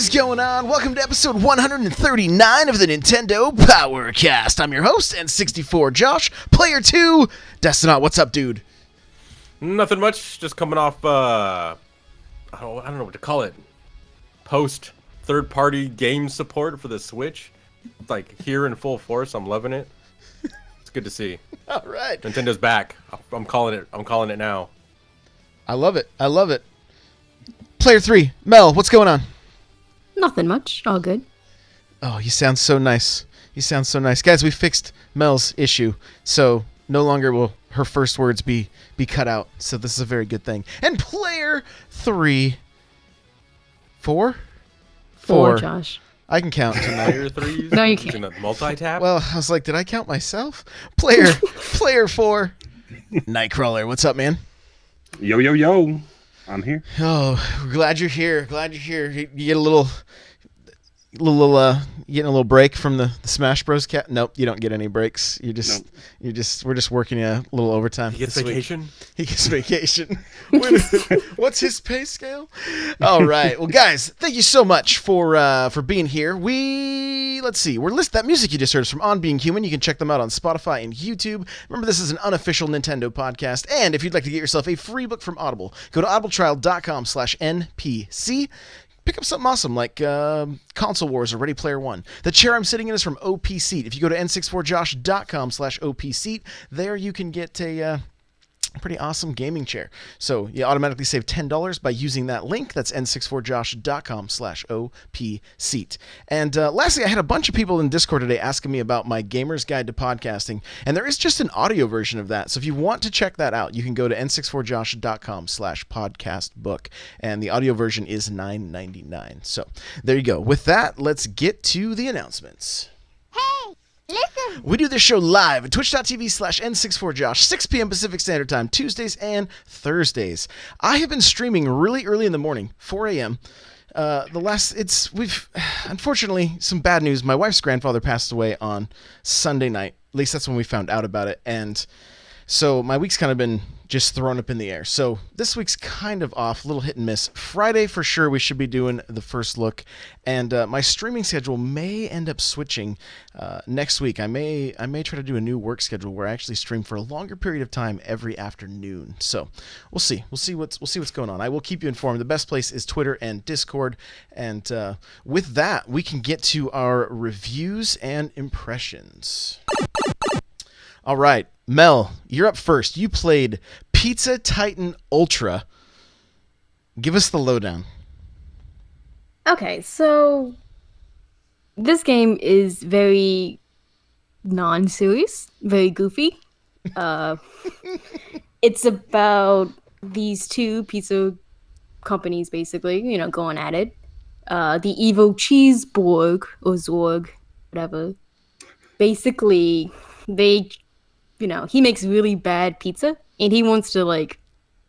is going on? Welcome to episode 139 of the Nintendo Powercast. I'm your host, N64 Josh. Player 2, Destinaut. What's up, dude? Nothing much. Just coming off, I don't know what to call it. Post third-party game support for the Switch. It's like here in full force. I'm loving it. It's good to see. All right. Nintendo's back. I'm calling it. I'm calling it now. I love it. I love it. Player 3, Mel, what's going on? Nothing much. All good. Oh, you sound so nice. You sound so nice. Guys, we fixed Mel's issue, so no longer will her first words be cut out. So this is a very good thing. And player 3... Four, Josh. I can count tonight. Player 3? No, you can't. Multi-tap? Well, I was like, did I count myself? Player 4, Nightcrawler. What's up, man? Yo. I'm here. Oh, glad you're here. You get a little, you getting a little break from the Smash Bros. Cat. Nope, you don't get any breaks. We're just working you a little overtime. He gets vacation? He gets vacation. What's his pay scale? All right. Well, guys, thank you so much for being here. That music you just heard is from On Being Human. You can check them out on Spotify and YouTube. Remember, this is an unofficial Nintendo podcast. And if you'd like to get yourself a free book from Audible, go to audibletrial.com/NPC. Pick up something awesome like Console Wars or Ready Player One. The chair I'm sitting in is from OP Seat. If you go to n64josh.com/OP Seat, there you can get a pretty awesome gaming chair. So you automatically save $10 by using that link. That's n64josh.com/OP Seat. And lastly, I had a bunch of people in Discord today asking me about my Gamer's Guide to Podcasting, and there is just an audio version of that. So if you want to check that out, you can go to n64josh.com/podcastbook, and the audio version is $9.99. So there you go. With that, let's get to the announcements. Hey, listen. We do this show live at twitch.tv/N64Josh, 6 p.m. Pacific Standard Time, Tuesdays and Thursdays. I have been streaming really early in the morning, 4 a.m. We've unfortunately some bad news. My wife's grandfather passed away on Sunday night. At least that's when we found out about it. And so my week's kind of been just thrown up in the air. So this week's kind of off, a little hit and miss. Friday, for sure, we should be doing the first look. And my streaming schedule may end up switching next week. I may try to do a new work schedule where I actually stream for a longer period of time every afternoon. So we'll see. We'll see what's going on. I will keep you informed. The best place is Twitter and Discord. And with that, we can get to our reviews and impressions. All right, Mel, you're up first. You played Pizza Titan Ultra. Give us the lowdown. Okay, so this game is very non-serious, very goofy. It's about these two pizza companies, basically, going at it. The evil cheese Borg, or Zorg, whatever. Basically, he makes really bad pizza, and he wants to,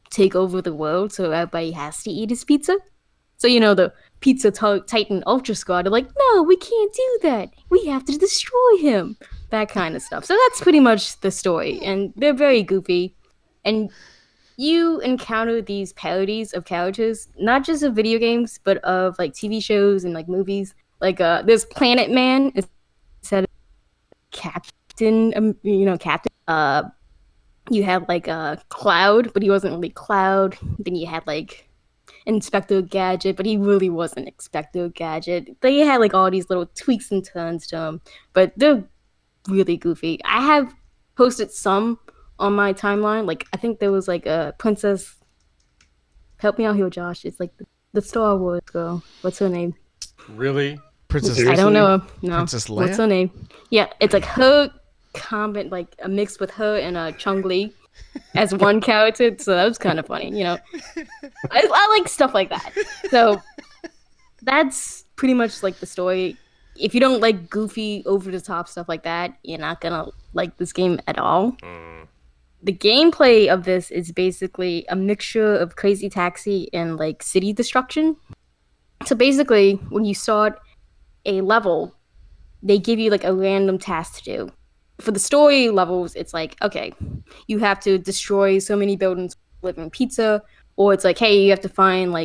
take over the world, so everybody has to eat his pizza. So, the Pizza Titan Ultra Squad are like, no, we can't do that. We have to destroy him. That kind of stuff. So that's pretty much the story, and they're very goofy. And you encounter these parodies of characters, not just of video games, but of, TV shows and, movies. There's Planet Man, instead of Captain. You had Cloud, but he wasn't really Cloud. Then you had Inspector Gadget, but he really wasn't Inspector Gadget. They had all these little tweaks and turns to him, but they're really goofy. I have posted some on my timeline. I think there was a Princess. Help me out here, Josh. It's the Star Wars girl. What's her name? Really? Princess. I don't know. No. Princess Leia? What's her name? Yeah, it's her comment, a mix with her and Chung-Li as one character, so that was kind of funny, I like stuff like that. So that's pretty much the story. If you don't like goofy, over-the-top stuff like that, you're not gonna like this game at all. The gameplay of this is basically a mixture of Crazy Taxi and city destruction. So basically, when you start a level, they give you a random task to do. For the story levels, it's okay, you have to destroy so many buildings delivering pizza, or it's hey, you have to find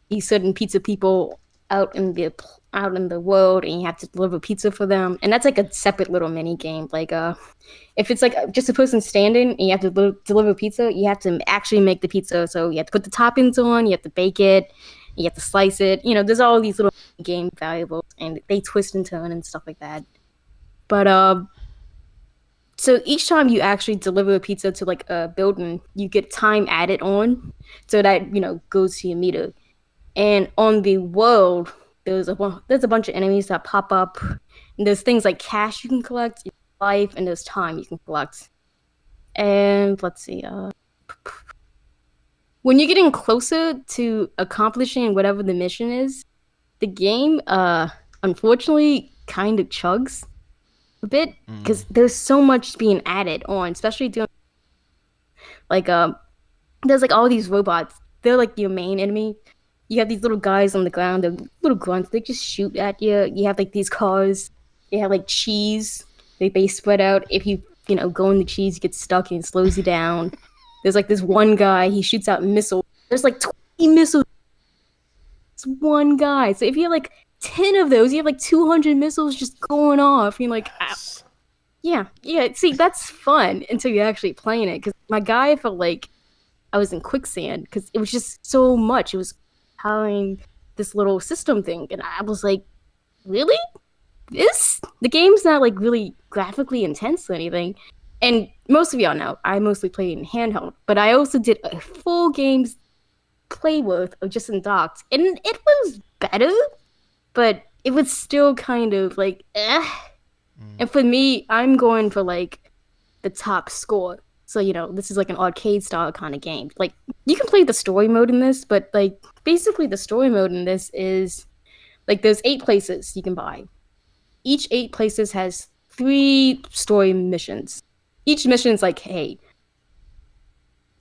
these certain pizza people out in the world, and you have to deliver pizza for them. And that's like a separate little mini game. Like if it's like just a person standing and you have to deliver pizza, you have to actually make the pizza. So you have to put the toppings on, you have to bake it, you have to slice it. There's all these little game variables, and they twist and turn and stuff like that. But so each time you actually deliver a pizza to like a building, you get time added on, so that goes to your meter. And on the world, there's a bunch of enemies that pop up, and there's things like cash you can collect, life, and there's time you can collect. And let's see, when you're getting closer to accomplishing whatever the mission is, the game unfortunately kind of chugs a bit because there's so much being added on, especially doing like there's like all these robots. They're like your main enemy. You have these little guys on the ground, they're little grunts, they just shoot at you. You have like these cars, you have like cheese, they spread out. If you go in the cheese, you get stuck and it slows you down. There's like this one guy, he shoots out missiles. There's like 20 missiles. It's one guy. So if you have like 10 of those, you have like 200 missiles just going off. You're like, yeah. See, that's fun until you're actually playing it. Because my guy felt like I was in quicksand because it was just so much. It was powering this little system thing, and I was like, really? The game's not like really graphically intense or anything. And most of y'all know I mostly play in handheld, but I also did a full game's play worth of just in docked, and it was better, but it was still kind of like And for me, I'm going for like the top score. So, this is like an arcade style kind of game. Like, you can play the story mode in this, but like basically the story mode in this is like there's 8 places you can buy. Each 8 places has 3 story missions. Each mission is like, hey,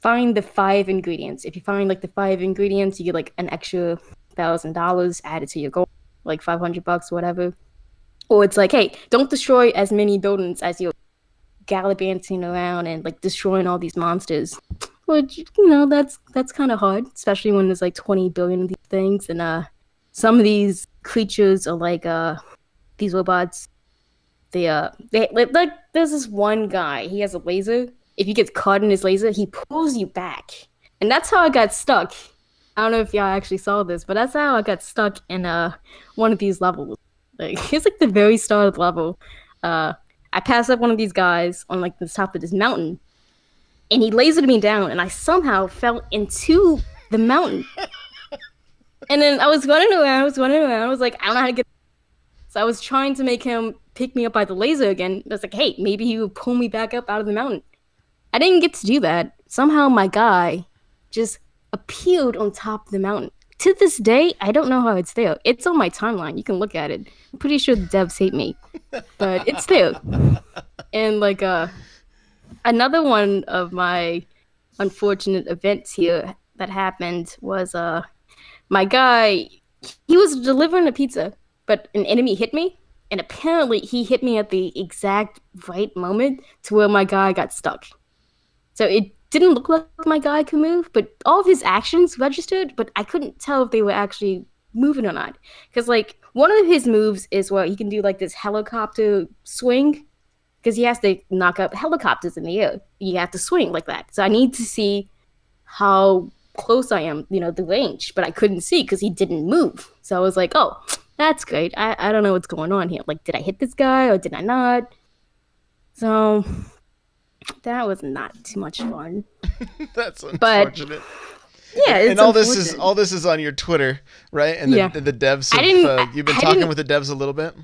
find the 5 ingredients. If you find like the 5 ingredients, you get like an extra $1,000 added to your goal, like $500, whatever. Or it's like, hey, don't destroy as many buildings as you're gallivanting around and like destroying all these monsters. Which, that's kind of hard, especially when there's like 20 billion of these things. And some of these creatures are like these robots. They like there's this one guy, he has a laser. If you get caught in his laser, he pulls you back. And that's how I got stuck. I don't know if y'all actually saw this, but that's how I got stuck in one of these levels. Like, it's like the very start of the level. I passed up one of these guys on like the top of this mountain, and he lasered me down, and I somehow fell into the mountain. And then I was running around. I was like, I don't know how to get. So I was trying to make him pick me up by the laser again. I was like, hey, maybe he would pull me back up out of the mountain. I didn't get to do that. Somehow my guy just appeared on top of the mountain. To this day, I don't know how it's there. It's on my timeline. You can look at it. I'm pretty sure the devs hate me, but it's there. And like another one of my unfortunate events here that happened was my guy, he was delivering a pizza, but an enemy hit me, and apparently he hit me at the exact right moment to where my guy got stuck. So it didn't look like my guy could move, but all of his actions registered, but I couldn't tell if they were actually moving or not. Because like one of his moves is where he can do like this helicopter swing, because he has to knock up helicopters in the air. You have to swing like that. So I need to see how close I am, the range, but I couldn't see because he didn't move. So I was like, oh, that's great. I don't know what's going on here. Like, did I hit this guy or did I not? So that was not too much fun. That's unfortunate. Yeah, it's and all this is on your Twitter, right? And the devs have, you've been talking with the devs a little bit.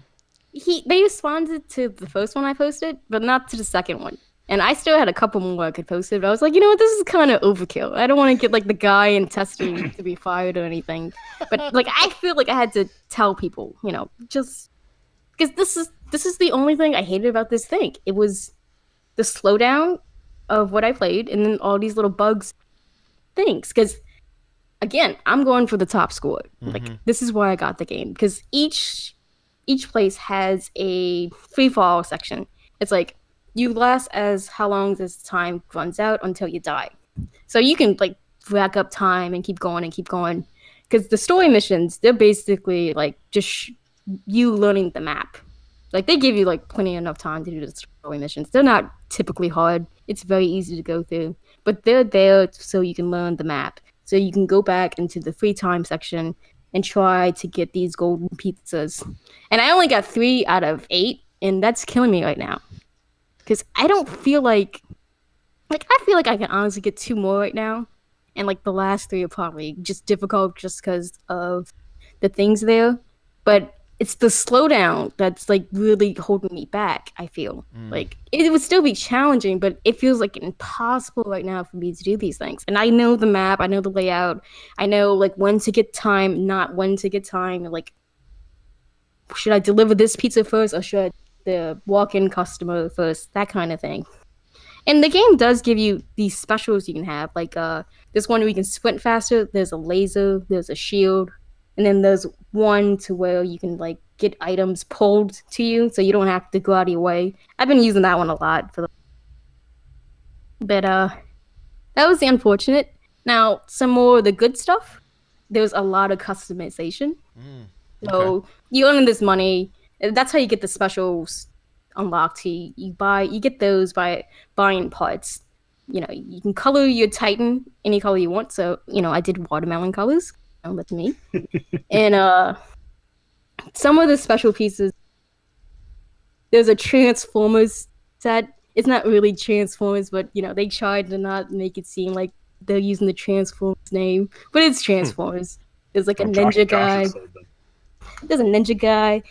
They responded to the first one I posted, but not to the second one. And I still had a couple more I could post it, but I was like, you know what, this is kind of overkill. I don't want to get like the guy in testing to be fired or anything. But like, I feel like I had to tell people, just because this is the only thing I hated about this thing. It was the slowdown of what I played, and then all these little bugs things. Because again, I'm going for the top score. Like, this is why I got the game, because each place has a free fall section. It's like you last as how long this time runs out until you die. So you can like rack up time and keep going. because the story missions, they're basically like just you learning the map. Like they give you like plenty enough time to do the story missions. They're not typically hard. It's very easy to go through, but they're there so you can learn the map. So you can go back into the free time section and try to get these golden pizzas. And I only got 3 out of 8, and that's killing me right now. Because I don't feel like I feel like I can honestly get 2 more right now. And like the last 3 are probably just difficult just because of the things there. But it's the slowdown that's like really holding me back, I feel. Like it would still be challenging, but it feels like impossible right now for me to do these things. And I know the map, I know the layout, I know like when to get time, not when to get time. Like, should I deliver this pizza first or should I the walk-in customer first? That kind of thing. And the game does give you these specials you can have. Like there's one where you can sprint faster, there's a laser, there's a shield, and then there's one to where you can like get items pulled to you so you don't have to go out of your way. I've been using that one a lot but that was the unfortunate. Now some more of the good stuff. There's a lot of customization. So you earn this money. That's how you get the specials unlocked. You get those by buying parts. You know, you can color your Titan any color you want. So, you know, I did watermelon colors. That's me. And some of the special pieces, there's a Transformers set. It's not really Transformers, but you know, they tried to not make it seem like they're using the Transformers name, but it's Transformers. There's like a ninja guy. There's a ninja guy.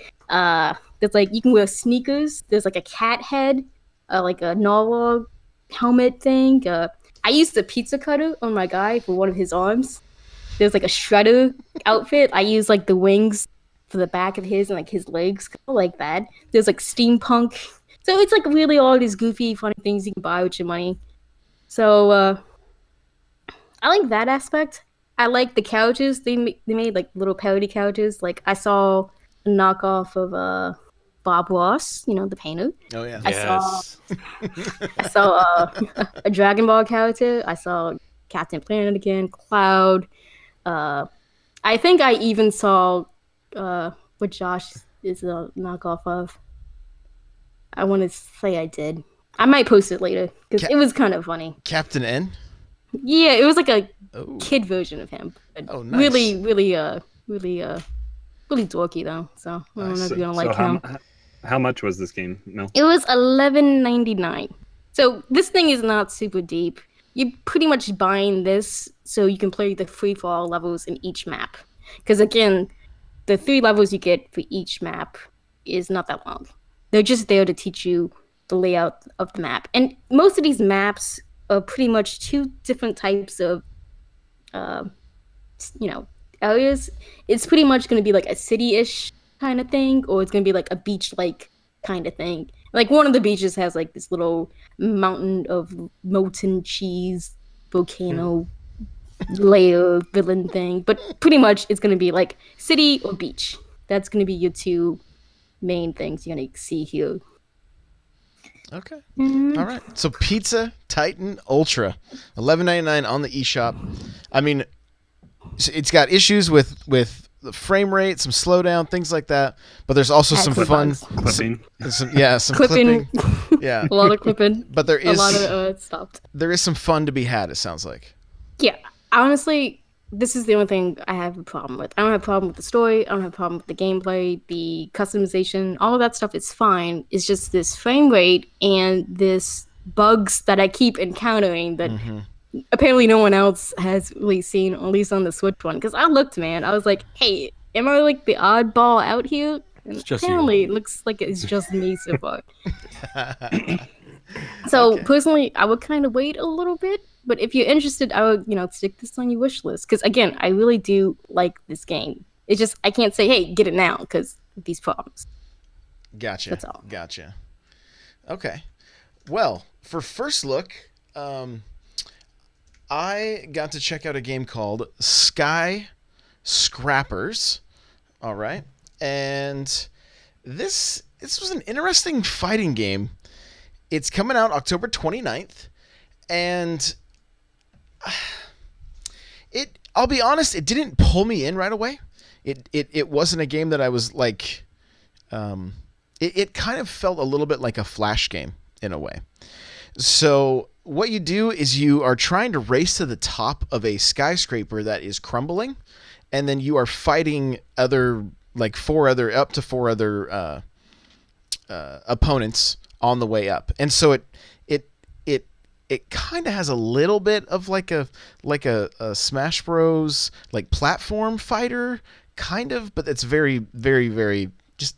There's like you can wear sneakers. There's like a cat head, like a narwhal helmet thing. I used the pizza cutter on my guy for one of his arms. There's like a shredder outfit. I use like the wings for the back of his and like his legs, like that. There's like steampunk. So it's like really all these goofy, funny things you can buy with your money. So I like that aspect. I like the couches. They made like little parody couches. Like I saw a knockoff of Bob Ross, you know, the painter. Oh yeah. I saw a Dragon Ball character. I saw Captain Planet again, Cloud. I think I even saw what Josh is a knockoff of. I want to say I did. I might post it later because it was kind of funny. Captain N? Yeah, it was like a kid version of him. Oh, nice. Really dorky though. So I don't know if you're gonna like him. How much was this game? No. It was $11.99. So this thing is not super deep. You're pretty much buying this so you can play the free-for-all levels in each map. Because again, the 3 levels you get for each map is not that long. They're just there to teach you the layout of the map. And most of these maps are pretty much 2 different types of, areas. It's pretty much going to be like a city-ish kind of thing, or it's going to be like a beach-like kind of thing. Like one of the beaches has like this little mountain of molten cheese volcano layer villain thing, but pretty much it's going to be like city or beach. That's going to be your 2 main things you're going to see here. Okay. All right. So Pizza Titan Ultra, $11.99 on the eShop. I mean, it's got issues with the frame rate, some slowdown, things like that. But there's also some fun Clipping. some clipping. Yeah. A lot of clipping. But there is a lot of stopped. There is some fun to be had, it sounds like. Yeah. Honestly, this is the only thing I have a problem with. I don't have a problem with the story. I don't have a problem with the gameplay, the customization. All of that stuff is fine. It's just this frame rate and this bugs that I keep encountering that apparently no one else has really seen, at least on the Switch one. Because I looked, man. I was like, hey, am I like the oddball out here? And apparently it looks like it's just me so far. So personally, I would kind of wait a little bit. But if you're interested, I would, stick this on your wish list. Because again, I really do like this game. It's just, I can't say, hey, get it now because of these problems. Gotcha. That's all. Gotcha. Okay. Well, for first look, I got to check out a game called Sky Scrappers. All right. And this was an interesting fighting game. It's coming out October 29th. And I'll be honest, it didn't pull me in right away. It wasn't a game that I was like. It kind of felt a little bit like a Flash game in a way. So what you do is you are trying to race to the top of a skyscraper that is crumbling, and then you are fighting up to four other opponents on the way up. And so it kind of has a little bit of like a Smash Bros. Like platform fighter kind of, but it's very, very, very just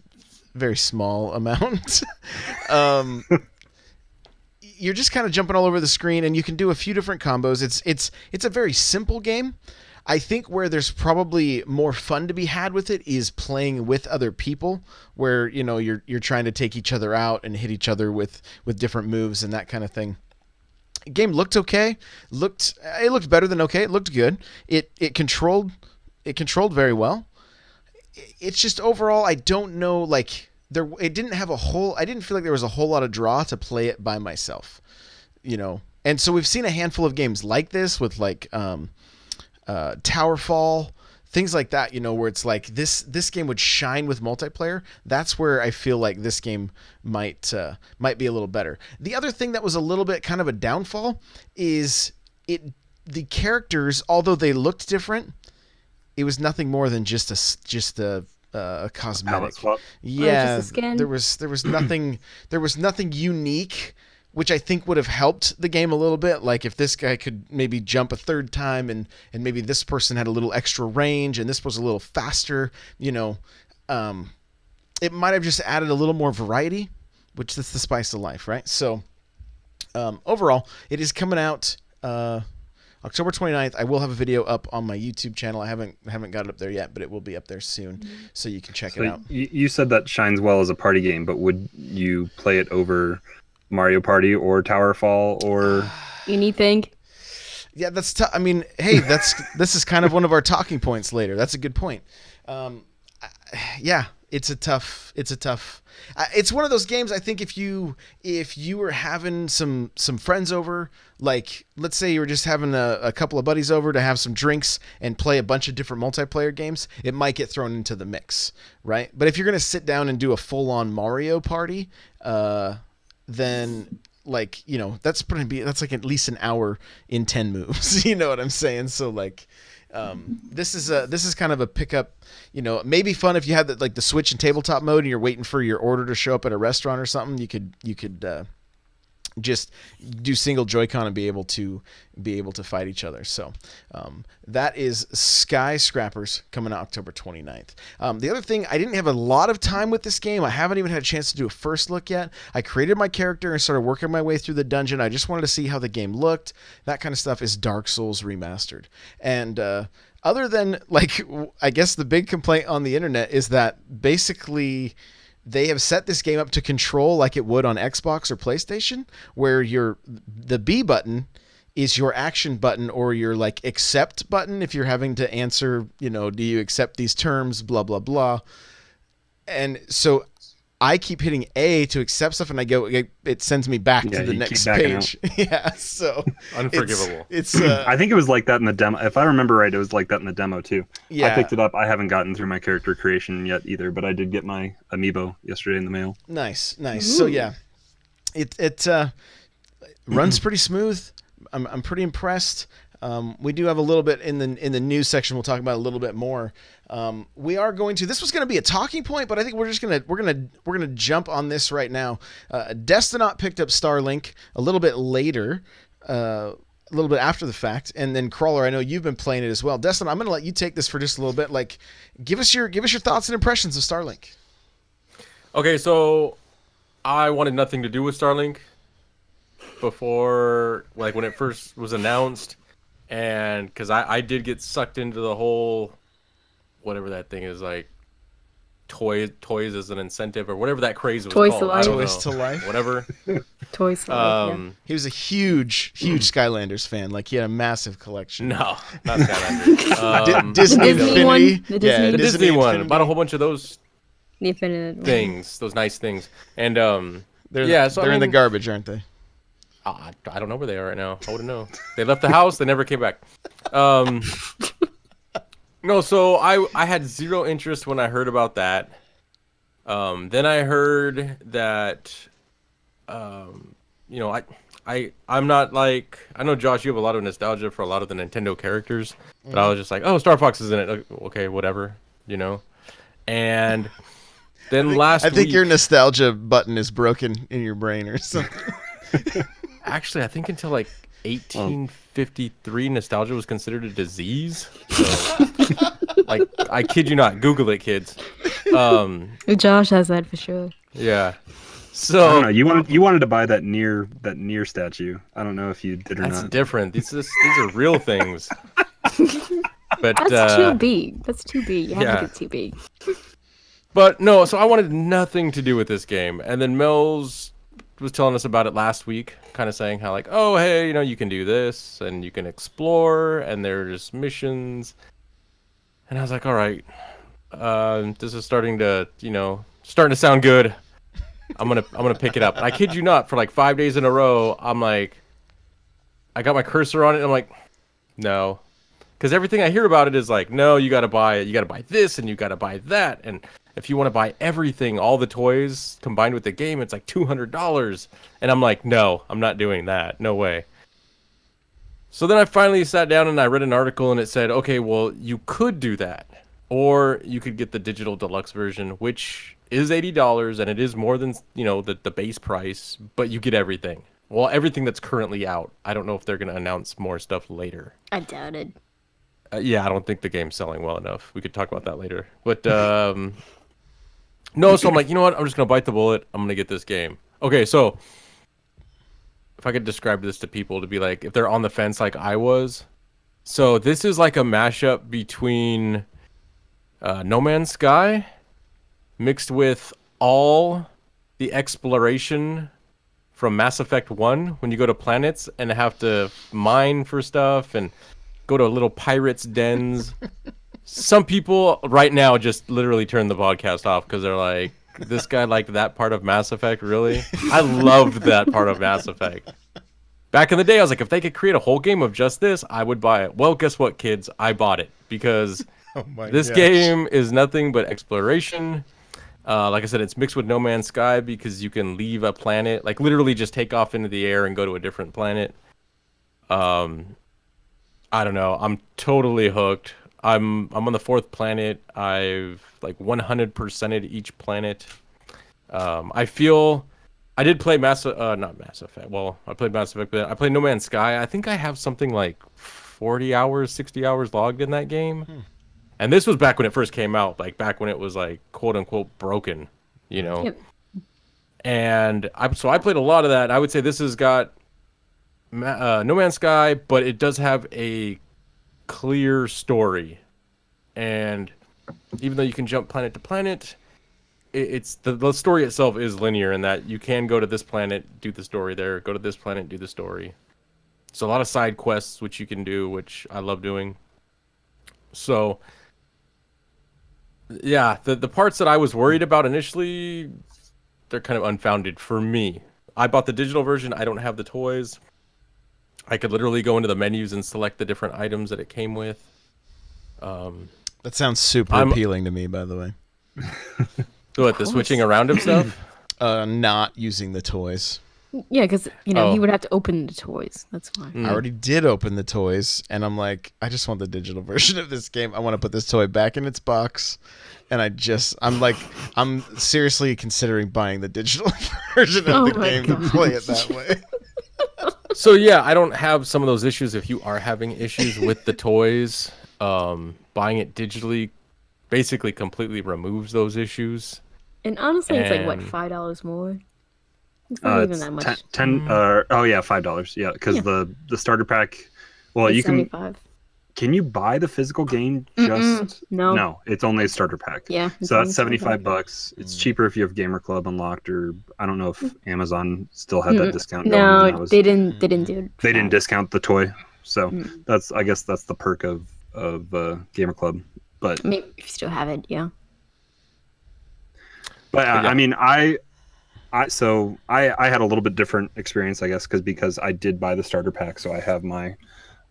very small amount. You're just kind of jumping all over the screen, and you can do a few different combos. It's a very simple game. I think where there's probably more fun to be had with it is playing with other people, where you're trying to take each other out and hit each other with different moves and that kind of thing. The game looked okay. It looked better than okay. It looked good. It controlled very well. It's just overall, I don't know, like it didn't have I didn't feel like there was a whole lot of draw to play it by myself, And so we've seen a handful of games like this with like Towerfall, things like that, where it's like this game would shine with multiplayer. That's where I feel like this game might be a little better. The other thing that was a little bit kind of a downfall is the characters, although they looked different, it was nothing more than just a cosmetic. Yeah, just a skin. there was nothing unique, which I think would have helped the game a little bit. Like if this guy could maybe jump a third time, and maybe this person had a little extra range, and this was a little faster. It might have just added a little more variety, which that's the spice of life, right? So overall, it is coming out October 29th. I will have a video up on my YouTube channel. I haven't got it up there yet, but it will be up there soon, so you can check it out. You said that shines well as a party game, but would you play it over Mario Party or Towerfall or anything? Yeah, that's tough. I mean, hey, this is kind of one of our talking points later. That's a good point. Yeah, it's one of those games. I think if you were having some friends over, like let's say you were just having a couple of buddies over to have some drinks and play a bunch of different multiplayer games, it might get thrown into the mix, right? But if you're gonna sit down and do a full-on Mario Party, then that's like at least an hour in 10 moves. You know what I'm saying? So like. This is kind of a pickup, maybe fun if you had the Switch and tabletop mode and you're waiting for your order to show up at a restaurant or something. You could just do single Joy-Con and be able to fight each other. So that is Skyscrapers coming out October 29th. The other thing, I didn't have a lot of time with this game. I haven't even had a chance to do a first look yet. I created my character and started working my way through the dungeon. I just wanted to see how the game looked. That kind of stuff is Dark Souls Remastered. And other than, I guess the big complaint on the internet is that basically they have set this game up to control like it would on Xbox or PlayStation, where the B button is your action button, or your accept button if you're having to answer, do you accept these terms, blah, blah, blah. And so I keep hitting A to accept stuff, and it sends me back to the next page. Yeah, so unforgivable. It's I think it was like that in the demo. If I remember right, it was like that in the demo too. Yeah. I picked it up. I haven't gotten through my character creation yet either, but I did get my amiibo yesterday in the mail. Nice. Ooh. So yeah, it runs pretty smooth. I'm pretty impressed. We do have a little bit in the news section. We'll talk about a little bit more. We are going to. This was going to be a talking point, but I think we're gonna jump on this right now. Destinaut picked up Starlink a little bit later, a little bit after the fact, and then Crawler, I know you've been playing it as well. Destin, I'm going to let you take this for just a little bit. Give us your thoughts and impressions of Starlink. Okay, so I wanted nothing to do with Starlink before, when it first was announced. And because I did get sucked into the whole, whatever that thing is, toys as an incentive, or whatever that craze was Toys called. to Life. Toys to Life. Whatever. Toys to Life, yeah. He was a huge Skylanders fan. He had a massive collection. No, not Skylanders. Disney Disney Infinity. one. The The Disney one. Infinity. Bought a whole bunch of those The Infinite things, those nice things. And they're in the garbage, aren't they? I don't know where they are right now. I wouldn't know. They left the house. They never came back. No, so I had zero interest when I heard about that. Then I heard that, you know, I'm not like, I know Josh, you have a lot of nostalgia for a lot of the Nintendo characters, but I was just like, oh, Star Fox is in it. Okay, whatever, you know. And then last I think week, your nostalgia button is broken in your brain or something. actually, I think until like 1853, nostalgia was considered a disease. So, like, I kid you not, Google it, kids. Josh has that for sure. Yeah. I So don't know. You wanted to buy that near statue. I don't know if you did or that's not. different. These are real things. But That's too big. That's too big. You have yeah. to get too big. But no, so I wanted nothing to do with this game. And then Mills was telling us about it last week, kind of saying how like, oh, hey, you know, you can do this and you can explore and there's missions. And I was like, all right, this is starting to sound good. I'm gonna pick it up. And I kid you not, for like 5 days in a row, I'm like, I got my cursor on it and I'm like, no. Because everything I hear about it is like, no, you gotta buy this and you gotta buy that. And if you want to buy everything, all the toys combined with the game, it's like $200. And I'm like, no, I'm not doing that. No way. So then I finally sat down and I read an article and it said, okay, well, you could do that. Or you could get the digital deluxe version, which is $80 and it is more than, you know, the base price, but you get everything. Well, everything that's currently out. I don't know if they're going to announce more stuff later. I doubt it. Yeah, I don't think the game's selling well enough. We could talk about that later. But no, so I'm like, you know what? I'm just going to bite the bullet. I'm going to get this game. Okay, so if I could describe this to people to be like, if they're on the fence like I was. So this is like a mashup between No Man's Sky mixed with all the exploration from Mass Effect 1 when you go to planets and have to mine for stuff and go to little pirates' dens. Some people right now just literally turn the podcast off because they're like, this guy liked that part of Mass Effect, really? I loved that part of Mass Effect. Back in the day, I was like, if they could create a whole game of just this, I would buy it. Well, guess what, kids? I bought it because this game is nothing but exploration. Like I said, it's mixed with No Man's Sky because you can leave a planet, like literally just take off into the air and go to a different planet. I don't know. I'm totally hooked. I'm on the 4th planet. I've like 100%ed each planet. I feel I did play not Mass Effect. Well, I played Mass Effect, but I played No Man's Sky. I think I have something like 40 hours, 60 hours logged in that game. And this was back when it first came out, like back when it was like quote unquote broken, you know. Yep. And I played a lot of that. I would say this has got No Man's Sky, but it does have a clear story. And even though you can jump planet to planet, it's the story itself is linear in that you can go to this planet, do the story there, go to this planet, do the story. So a lot of side quests which you can do, which I love doing. So yeah, the parts that I was worried about initially, they're kind of unfounded for me. I bought the digital version. I don't have the toys. I could literally go into the menus and select the different items that it came with. That sounds super appealing to me, by the way. So what, the switching around of stuff? Not using the toys. Yeah, because, you know, he would have to open the toys. That's why. I already did open the toys, and I'm like, I just want the digital version of this game. I want to put this toy back in its box, and I'm seriously considering buying the digital version of the game to play it that way. So yeah, I don't have some of those issues. If you are having issues with the toys, buying it digitally basically completely removes those issues. And honestly, it's like, what, $5 more? It's not even that much. $5. Yeah, because the starter pack. Well, It's you can. 75. Can you buy the physical game? Just No. No, it's only a starter pack. Yeah. So that's $75. It's cheaper if you have Gamer Club unlocked, or I don't know if Amazon still had that discount. No, going. they didn't do it. They didn't discount the toy, so I guess that's the perk of Gamer Club. But Maybe if you still have it, yeah. But I mean, I had a little bit different experience, I guess, because I did buy the starter pack, so I have my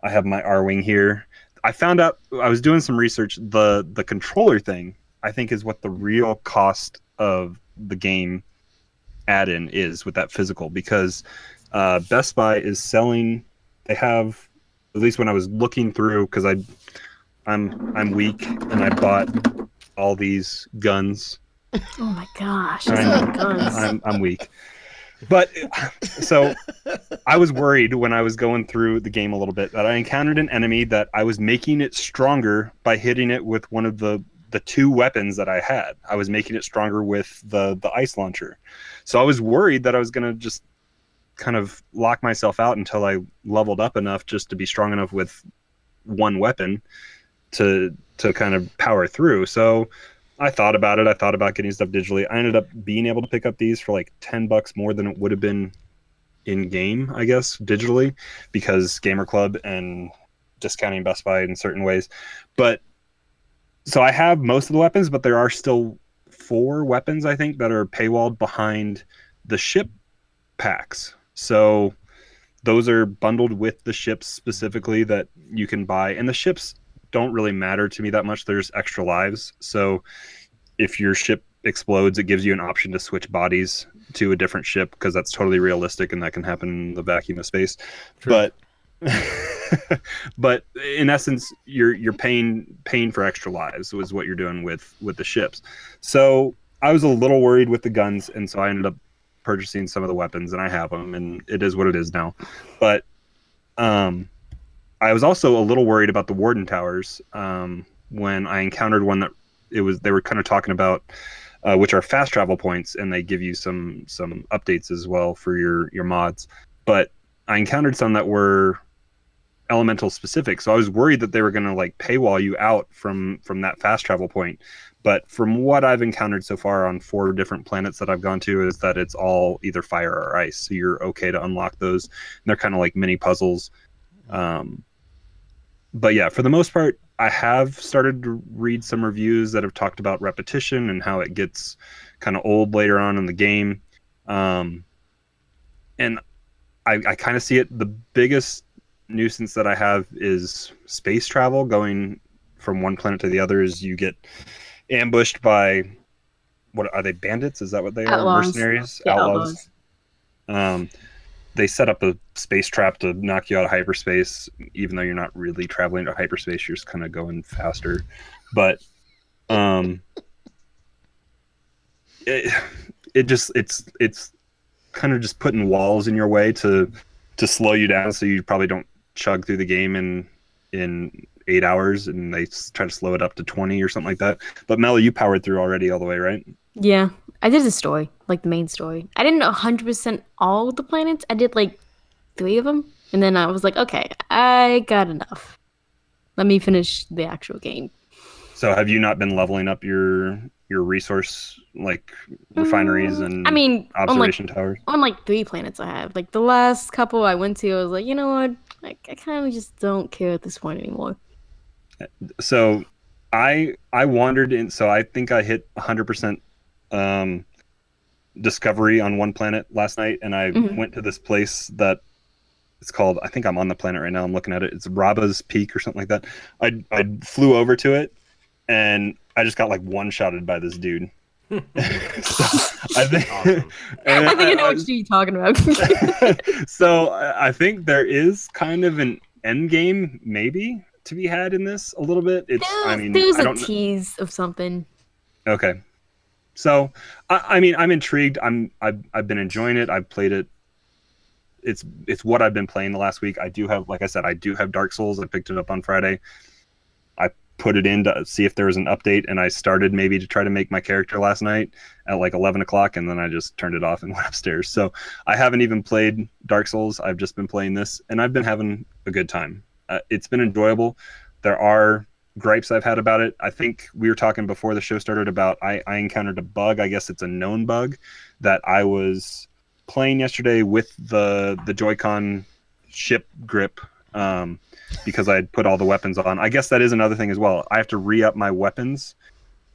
R-Wing here. I found out, I was doing some research. The controller thing, I think, is what the real cost of the game add-in is with that physical, because Best Buy is selling. They have, at least when I was looking through, because I'm weak and I bought all these guns. Oh my gosh, I it's know. like guns. I'm weak. But so I was worried when I was going through the game a little bit that I encountered an enemy that I was making it stronger by hitting it with one of the two weapons that I had. I was making it stronger with the ice launcher. So I was worried that I was going to just kind of lock myself out until I leveled up enough just to be strong enough with one weapon to kind of power through. So I thought about it. I thought about getting stuff digitally. I ended up being able to pick up these for like $10 more than it would have been in game, I guess, digitally, because Gamer Club and discounting Best Buy in certain ways. But so I have most of the weapons, but there are still 4 weapons, I think, that are paywalled behind the ship packs. So those are bundled with the ships specifically that you can buy. And the ships don't really matter to me that much. There's extra lives. So if your ship explodes, it gives you an option to switch bodies to a different ship, because that's totally realistic and that can happen in the vacuum of space. True. But in essence, you're paying for extra lives was what you're doing with the ships. So I was a little worried with the guns, and so I ended up purchasing some of the weapons, and I have them, and it is what it is now. But I was also a little worried about the Warden Towers when I encountered one that they were kind of talking about, which are fast travel points, and they give you some updates as well for your mods. But I encountered some that were elemental specific, so I was worried that they were going to like paywall you out from that fast travel point. But from what I've encountered so far on 4 different planets that I've gone to, is that it's all either fire or ice, so you're okay to unlock those. And they're kind of like mini puzzles. But yeah, for the most part, I have started to read some reviews that have talked about repetition and how it gets kind of old later on in the game. And I kind of see it. The biggest nuisance that I have is space travel. Going from one planet to the other is you get ambushed by, what are they, bandits? Is that what they Outlaws. are? Mercenaries? Yeah, Outlaws. They set up a space trap to knock you out of hyperspace, even though you're not really traveling to hyperspace. You're just kind of going faster. But it's kind of just putting walls in your way to slow you down, so you probably don't chug through the game in 8 hours, and they try to slow it up to 20 or something like that. But Mello, you powered through already all the way, right? Yeah, I did the story, like the main story. I didn't know 100% all the planets. I did like 3 of them, and then I was like, okay, I got enough. Let me finish the actual game. So have you not been leveling up your resource, like refineries and observation towers? On like 3 planets I have. Like the last couple I went to, I was like, you know what? Like I kind of just don't care at this point anymore. So I wandered in, so I think I hit 100% discovery on one planet last night, and I went to this place that it's called, I think I'm on the planet right now, I'm looking at it, it's Raba's Peak or something like that. I flew over to it, and I just got like one-shotted by this dude. So, I think Awesome. I think I know what you're talking about. So I think there is kind of an end game maybe to be had in this a little bit. There's a tease of something. Okay. So I'm intrigued. I've been enjoying it. I've played it. It's what I've been playing the last week. I do have, like I said, I do have Dark Souls. I picked it up on Friday. I put it in to see if there was an update, and I started maybe to try to make my character last night at like 11 o'clock, and then I just turned it off and went upstairs. So I haven't even played Dark Souls. I've just been playing this, and I've been having a good time. It's been enjoyable. There are gripes I've had about it. I think we were talking before the show started about I encountered a bug. I guess it's a known bug that I was playing yesterday with the Joy-Con ship grip because I had put all the weapons on. I guess that is another thing as well. I have to re-up my weapons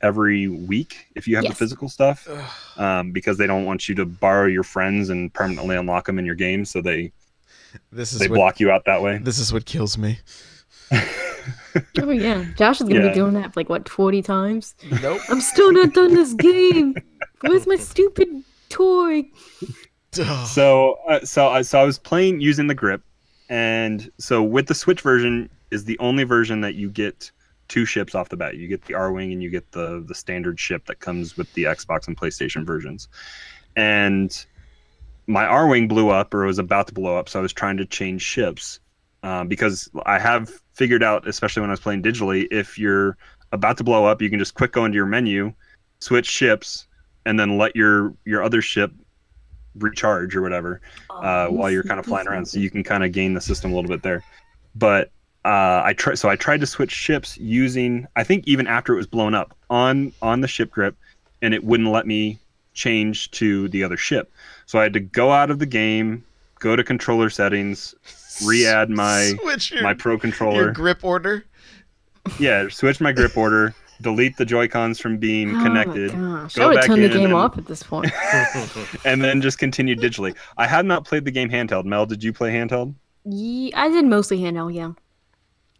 every week if you have the physical stuff because they don't want you to borrow your friends and permanently unlock them in your game, so they block you out that way. This is what kills me. Oh yeah, Josh is gonna Yeah. be doing that for like what 40 times. Nope. I'm still not done this game. Where's my stupid toy? Ugh. So I was playing using the grip, and so with the Switch version is the only version that you get two ships off the bat. You get the R-wing and you get the standard ship that comes with the Xbox and PlayStation versions. And my R-wing blew up, or was about to blow up, so I was trying to change ships because I have figured out, especially when I was playing digitally, if you're about to blow up, you can just quick go into your menu, switch ships, and then let your other ship recharge or whatever while you're kind of flying around, so you can kind of gain the system a little bit there. But I tried to switch ships using, I think even after it was blown up, on the ship grip, and it wouldn't let me change to the other ship. So I had to go out of the game, go to controller settings, re-add my Switch my pro controller. your grip order. Yeah, switch my grip order, delete the Joy-Cons from being connected. Oh my gosh, go I would back turn the in game and- off at this point. and then just continue digitally. I have not played the game handheld. Mel, did you play handheld? Yeah, I did mostly handheld, yeah.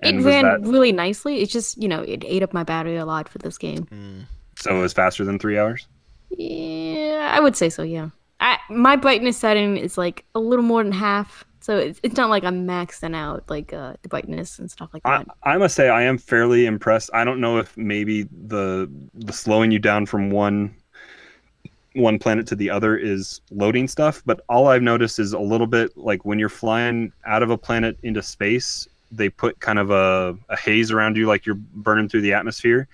It And was ran that- really nicely. It's just, it ate up my battery a lot for this game. So it was faster than 3 hours? Yeah, I would say so, yeah. My brightness setting is like a little more than half, so it's not like I'm maxing out like the brightness and stuff like that. I must say I am fairly impressed. I don't know if maybe the slowing you down from one planet to the other is loading stuff, but all I've noticed is a little bit like when you're flying out of a planet into space, they put kind of a haze around you, like you're burning through the atmosphere,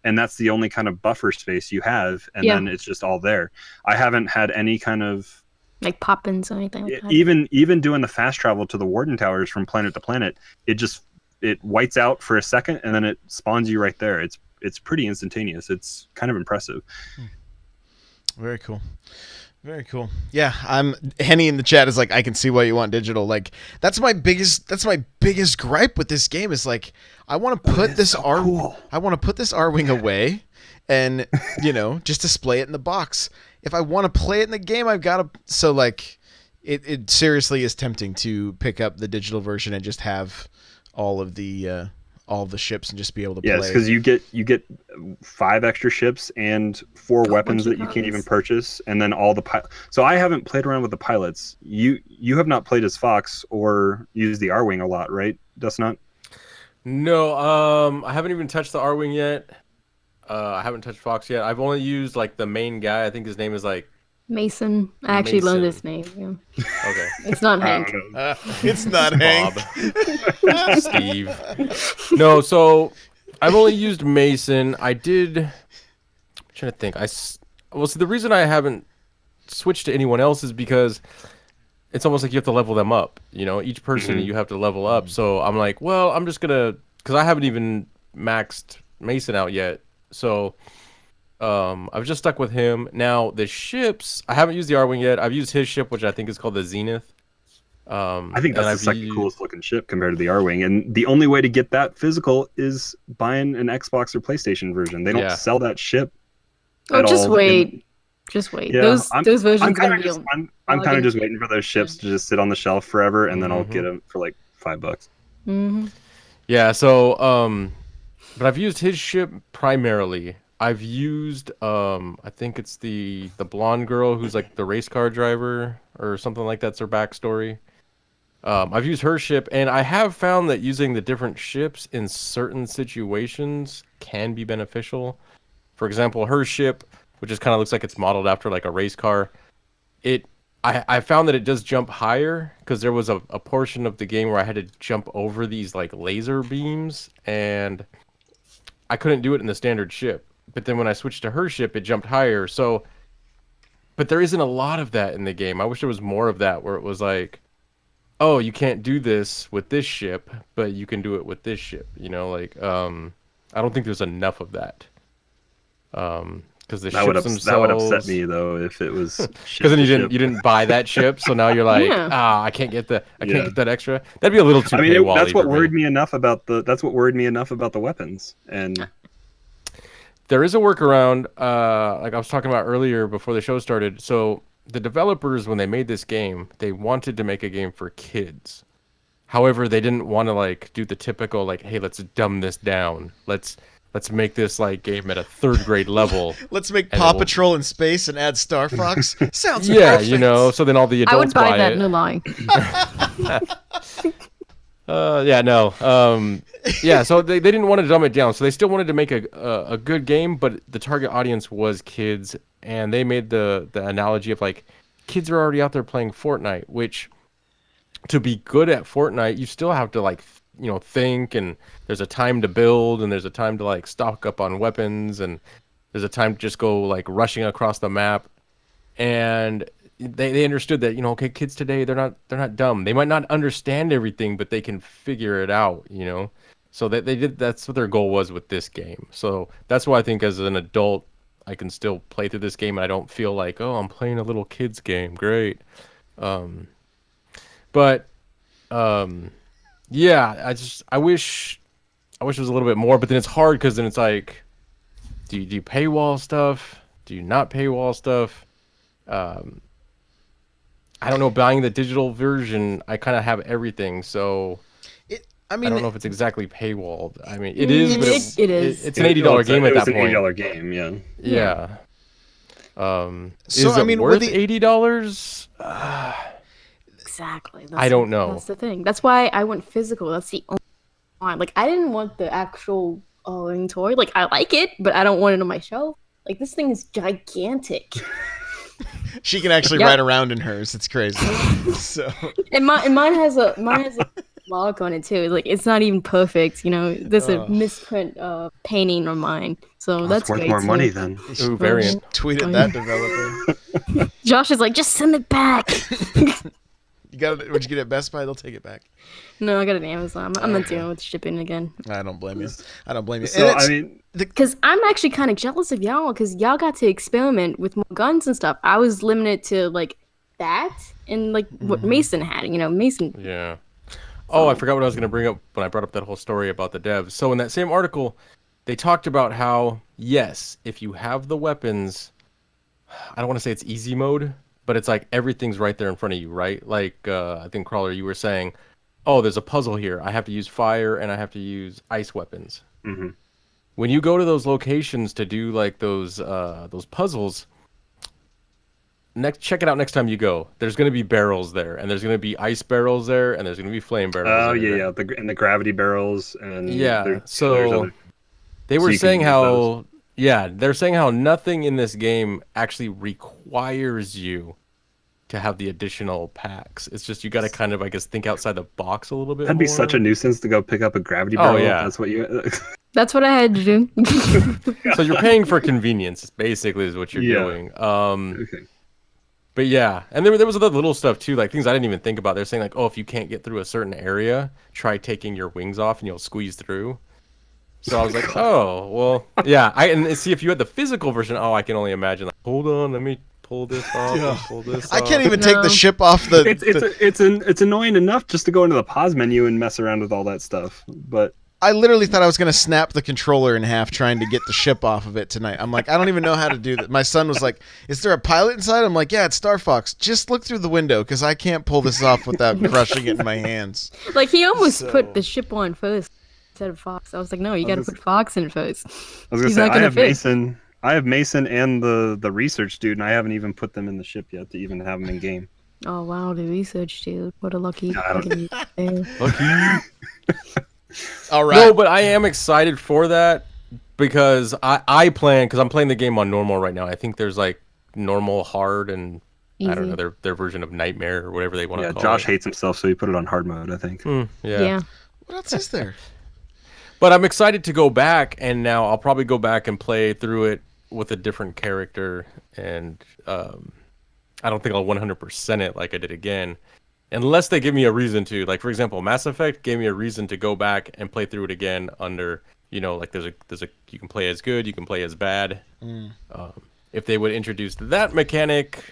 and that's the only kind of buffer space you have, and Yeah. then it's just all there. I haven't had any kind of Like pop-ins or anything like that. even doing the fast travel to the Warden Towers from planet to planet, it whites out for a second and then it spawns you right there. It's pretty instantaneous. It's kind of impressive. Very cool. Very cool. Yeah, Henny in the chat is like, I can see why you want digital. Like, that's my biggest gripe with this game is like, I want to put this R-wing away and, just display it in the box. If I want to play it in the game, I've got to. So like, it seriously is tempting to pick up the digital version and just have all of the ships and just be able to play. Yes, because you get 5 extra ships and 4 weapons that you can't even purchase, and then all the So I haven't played around with the pilots. You have not played as Fox or used the R-wing a lot, right? That's not. No, I haven't even touched the R-wing yet. I haven't touched Fox yet. I've only used like the main guy. I think his name is like Mason. I actually learned Mason. his name. Yeah. okay, It's not I Hank. don't know. It's not Hank. Bob, Steve. No, so I've only used Mason. I'm trying to think. So the reason I haven't switched to anyone else is because it's almost like you have to level them up. Each person you have to level up. So I'm like, well, I'm just gonna, because I haven't even maxed Mason out yet. So I've just stuck with him. Now the ships, I haven't used the R-wing yet. I've used his ship, which I think is called the Zenith. I think that's the second coolest looking ship compared to the R-wing, and the only way to get that physical is buying an Xbox or PlayStation version. They don't sell that ship. Oh, at just all. wait. Just wait. Yeah, those versions I'm are kind gonna of be. just I'm kind of just waiting for those ships to just sit on the shelf forever, and then I'll get them for like $5. Mm-hmm. Yeah. So but I've used his ship primarily. I've used I think it's the blonde girl who's like the race car driver or something like that's her backstory. I've used her ship, and I have found that using the different ships in certain situations can be beneficial. For example, her ship, which just kind of looks like it's modeled after like a race car, I found that it does jump higher because there was a portion of the game where I had to jump over these like laser beams, and I couldn't do it in the standard ship. But then when I switched to her ship, it jumped higher. So, but there isn't a lot of that in the game. I wish there was more of that where it was like, oh, you can't do this with this ship, but you can do it with this ship. I don't think there's enough of that. Because the ships themselves, that would upset me though if it was because then you didn't buy that ship, so now you're like, Yeah. I can't get that extra. That'd be a little too. I mean, paywall-y that's what for worried me enough about the weapons. And there is a workaround, like I was talking about earlier before the show started. So the developers, when they made this game, they wanted to make a game for kids. However, they didn't want to like do the typical like, hey, let's dumb this down. Let's make this like game at a 3rd grade level. Let's make And Paw then Patrol in space and add Star Fox. Sounds yeah, perfect. you know. So then all the I would adults buy that, it. no lie. Yeah, no. Yeah, so they didn't want to dumb it down. So they still wanted to make a good game, but the target audience was kids, and they made the analogy of like kids are already out there playing Fortnite, which to be good at Fortnite, you still have to like think, and there's a time to build, and there's a time to like stock up on weapons, and there's a time to just go like rushing across the map. And they understood that okay, kids today they're not dumb. They might not understand everything, but they can figure it out. So they did. That's what their goal was with this game. So that's why I think as an adult I can still play through this game and I don't feel like, oh, I'm playing a little kid's game. Great. But yeah, I wish it was a little bit more, but then it's hard because then it's like, do you paywall stuff? Do you not paywall stuff? I don't know. Buying the digital version, I kind of have everything, so I don't know if it's exactly paywalled. I mean, it is, but it is. It's an $80 game at that point. It's an $80 game, yeah. Yeah. So, is it worth $80? Exactly. I don't know. That's the thing. That's why I went physical. That's the only one. Like, I didn't want the actual toy. Like, I like it, but I don't want it on my shelf. Like, this thing is gigantic. She can actually ride around in hers. It's crazy. So. And mine has a log on it too. Like, it's not even perfect. There's a misprint painting on mine. So that's worth great more too. money then. Ooh, variant. Tweeted that developer. Josh is like, just send it back. You got it? Would you get it at Best Buy? They'll take it back. No, I got it at Amazon. I'm not dealing with shipping again. I don't blame you. So I mean, because I'm actually kind of jealous of y'all, because y'all got to experiment with more guns and stuff. I was limited to like that and like what Mason had. Mason. Yeah. Oh, I forgot what I was going to bring up when I brought up that whole story about the devs. So in that same article, they talked about how, yes, if you have the weapons, I don't want to say it's easy mode, but it's like everything's right there in front of you, right? Like, I think, Crawler, you were saying, oh, there's a puzzle here. I have to use fire and I have to use ice weapons. mm-hmm. When you go to those locations to do like those puzzles, check it out next time you go. There's going to be barrels there, and there's going to be ice barrels there, and there's going to be flame barrels. Oh yeah. The gravity barrels and So they were saying how they're saying how nothing in this game actually requires you to have the additional packs. It's just you got to kind of, I guess, think outside the box a little bit. That'd be such a nuisance to go pick up a gravity barrel. Yeah. That's what you. That's what I had to do. So you're paying for convenience, basically, is what you're doing. Okay. But yeah, and there was other little stuff too, like things I didn't even think about. They're saying like, oh, if you can't get through a certain area, try taking your wings off and you'll squeeze through. So I was like, oh, well, yeah. And see, if you had the physical version, I can only imagine. Like, hold on, let me pull this off. And pull this I off. can't even take the ship off the. It's annoying enough just to go into the pause menu and mess around with all that stuff, but. I literally thought I was going to snap the controller in half trying to get the ship off of it tonight. I'm like, I don't even know how to do that. My son was like, is there a pilot inside? I'm like, yeah, it's Star Fox. Just look through the window because I can't pull this off without crushing it in my hands. Like, he almost put the ship on first instead of Fox. I was like, no, you got to put Fox in first. I was going to say, I have Mason and the research dude, and I haven't even put them in the ship yet to even have them in game. Oh, wow, the research dude. What a lucky. Lucky. All right. No, but I am excited for that because I'm playing the game on normal right now. I think there's like normal, hard, and Easy. I don't know their version of nightmare or whatever they want to call it. Yeah, Josh hates himself, so he put it on hard mode, I think. Yeah. What else is there? But I'm excited to go back, and now I'll probably go back and play through it with a different character, and I don't think I'll 100% it like I did again. Unless they give me a reason to, like for example, Mass Effect gave me a reason to go back and play through it again under, like there's a you can play as good, you can play as bad. If they would introduce that mechanic,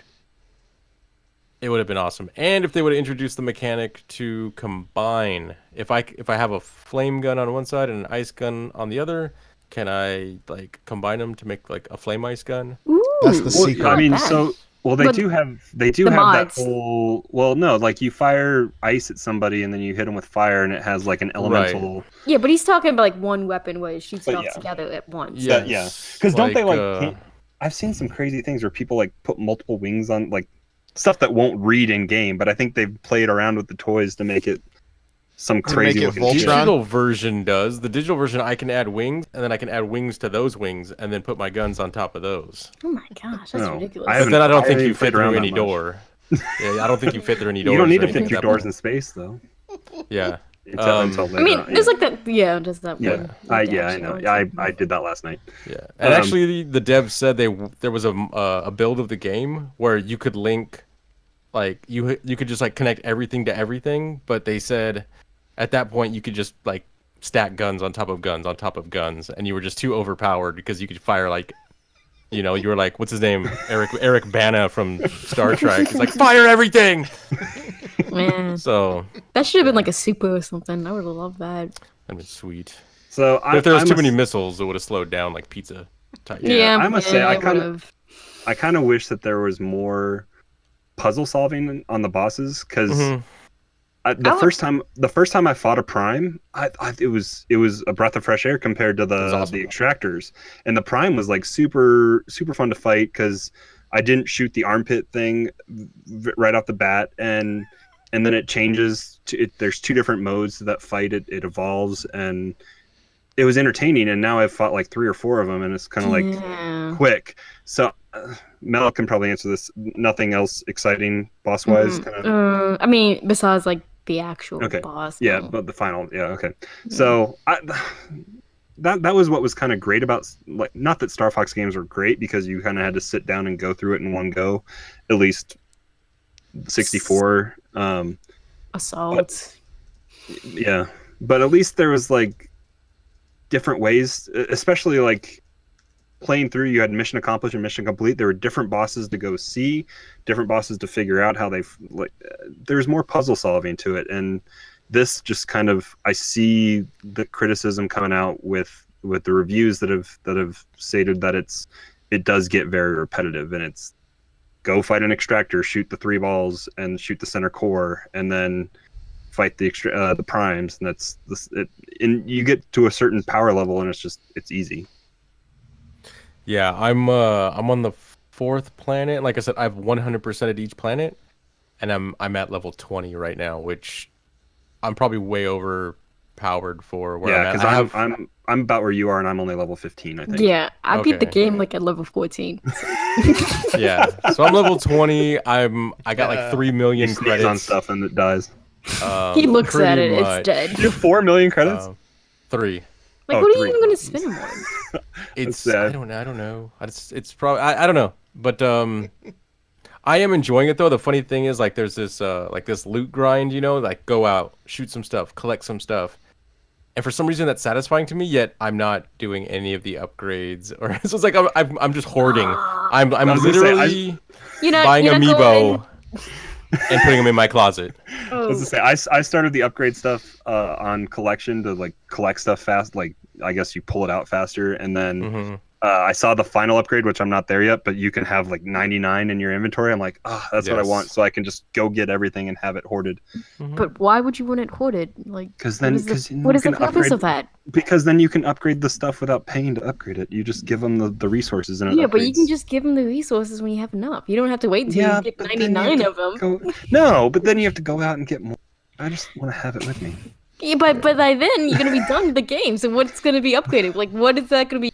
it would have been awesome. And if they would have introduced the mechanic to combine, if I have a flame gun on one side and an ice gun on the other, can I like combine them to make like a flame ice gun? Ooh, That's the secret. I mean, Not bad. Well, they But do have the that mods. whole. Well, no, like you fire ice at somebody and then you hit them with fire, and it has like an elemental. Yeah, but he's talking about like one weapon where it shoots it But off yeah. together at once. Yeah. Yeah, Yes, because don't they like, can't, I've seen some crazy things where people like put multiple wings on like stuff that won't read in game, but I think they've played around with the toys to make it some make crazy it looking Voltron? shit. digital version does. The digital version, I can add wings, and then I can add wings to those wings, and then put my guns on top of those. Oh my gosh, that's No, ridiculous. I But haven't- then I don't think haven't you played fit through around any that much. door. Yeah, I don't think you fit through any doors. You don't need or to fit anything through at that doors point. in space though. Yeah. Until later I mean, on, there's like that. Yeah, there's that yeah. one. I dash know. on I did that last night. Yeah, and Um, actually, the devs said there was a build of the game where you could link, like you could just like connect everything to everything, but they said at that point you could just like stack guns on top of guns on top of guns, and you were just too overpowered because you could fire like, you know, you were like, what's his name, Eric Bana from Star Trek. He's like, fire everything. Man, So that should have been like a super or something. I would have loved that. I mean, sweet. So But if there was I too many must- missiles, it would have slowed down like pizza type. Yeah, I must say, I it kinda- would've. I kind of wish that there was more puzzle solving on the bosses because Mhm. the first time I fought a prime, it was a breath of fresh air compared to was awesome. the extractors, and the prime was like super fun to fight because I didn't shoot the armpit thing right off the bat, and then it changes to there's two different modes to that fight. It evolves, and it was entertaining. And now I've fought like 3 or 4 of them, and it's kind of like Yeah. quick. So Mel can probably answer this. Nothing else exciting boss wise. Mhm. I mean, besides like the actual Okay. boss. Yeah, no. but the final. Yeah, okay. So that was what was kind of great about, like, not that Star Fox games were great because you kind of had to sit down and go through it in one go, at least 64. Assault. Yeah, but at least there was like different ways, especially like playing through. You had mission accomplished and mission complete. There were different bosses to go see, different bosses to figure out how they like. There's more puzzle solving to it, and this just kind of, I see the criticism coming out with the reviews that have stated that it does get very repetitive, and it's go fight an extractor, shoot the 3 balls, and shoot the center core, and then fight the primes, and that's this. And you get to a certain power level, and it's easy. Yeah, I'm on the 4th planet. Like I said, I've 100% at each planet, and I'm at level 20 right now, which I'm probably way overpowered for where Yeah, I'm because at. I'm about where you are, and I'm only level 15, I think. Yeah, I beat the Okay. game like at level 14. Yeah, so I'm level 20. I got like 3 You million sneeze credits. on stuff and it dies. He looks at pretty it, much. it's dead. You have 4 million credits. 3. Like, Oh, what are 3. you even gonna spend them on? It's sad. I don't know. It's probably I don't know, but I am enjoying it though. The funny thing is, like, there's this like this loot grind, you know, like go out, shoot some stuff, collect some stuff, and for some reason that's satisfying to me. Yet I'm not doing any of the upgrades, or so it's like I'm just hoarding. I'm was gonna say, literally buying you're not amiibo going- and putting them in my closet. I was Oh, to say, I started the upgrade stuff on collection to like collect stuff fast. Like, I guess you pull it out faster, and then Hmm. I saw the final upgrade, which I'm not there yet, but you can have like 99 in your inventory. I'm like, that's what I Yes. want, so I can just go get everything and have it hoarded. but why would you want it hoarded? Like, Because then, what is the purpose of that? Because then you can upgrade the stuff without paying to upgrade it. You just give them the resources and it Yeah, but you can upgrades. just give them the resources when you have enough. You don't have to wait until Yeah, you get but then you have 99 to of them. No, but then you have to go out and get more. I just want to have it with me. Yeah, but by then you're gonna be done with the game. So what's gonna be upgraded? Like, what is that gonna be?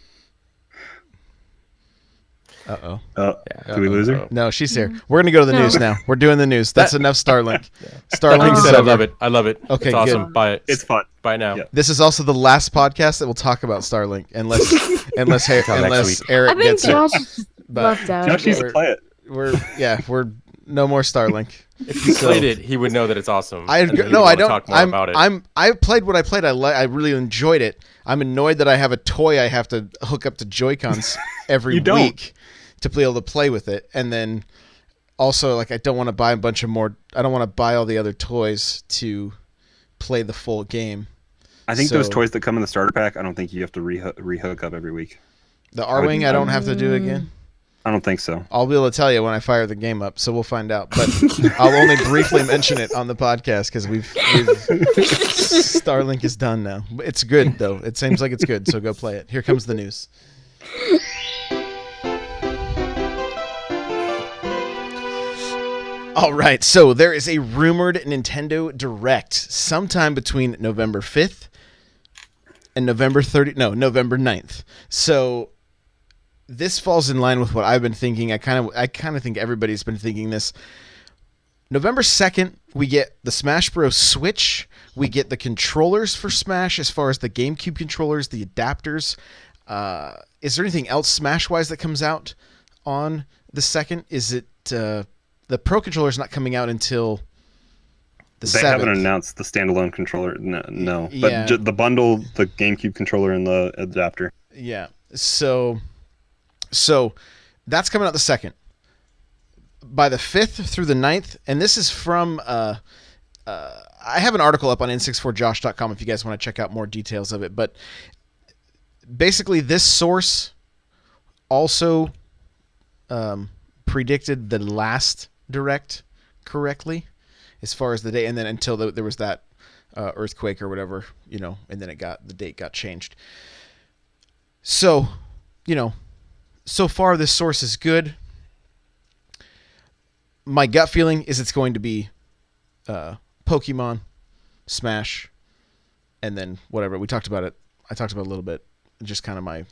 Uh-oh. Do we lose her? No, she's here. We're going to go to the No. news now. We're doing the news. That's enough Starlink. Starlink Like I is said, I over. love it. I love it. Okay, it's awesome. good. Buy it. It's fun. Buy it now. Yeah. This is also the last podcast that will talk about Starlink, unless next week. Eric I think gets it. Josh But left out. Josh needs to We're- play it. We're no more Starlink. If he played it, he would know that it's awesome. I and then he would no, I wanna don't. Talk more about it. I played what I played. I really enjoyed it. I'm annoyed that I have a toy I have to hook up to Joy-Cons every You don't. week to be able to play with it, and then also like I don't want to buy a bunch of more. I don't want to buy all the other toys to play the full game. I think those So- toys that come in the starter pack, I don't think you have to rehook up every week. The R-Wing I don't have to do again. I don't think so. I'll be able to tell you when I fire the game up, so we'll find out. But I'll only briefly mention it on the podcast because we've Starlink is done now. It's good though. It seems like it's good, so go play it. Here comes the news. All right, so there is a rumored Nintendo Direct sometime between November 5th and November 9th. So this falls in line with what I've been thinking. I kind of think everybody's been thinking this. November 2nd, we get the Smash Bros. Switch. We get the controllers for Smash as far as the GameCube controllers, the adapters. Is there anything else Smash-wise that comes out on the 2nd? Is it... the Pro controller is not coming out until the 7th. They haven't announced the standalone controller. No. Yeah. But the bundle, the GameCube controller, and the adapter. Yeah. So that's coming out the 2nd. By the 5th through the 9th, and this is from... I have an article up on n64josh.com if you guys want to check out more details of it. But basically, this source also predicted the last Direct correctly as far as the date, and then until there was that earthquake or whatever, and then the date got changed. So, so far this source is good. My gut feeling is it's going to be Pokemon, Smash, and then whatever. We talked about it. I talked about it a little bit. Just kind of my...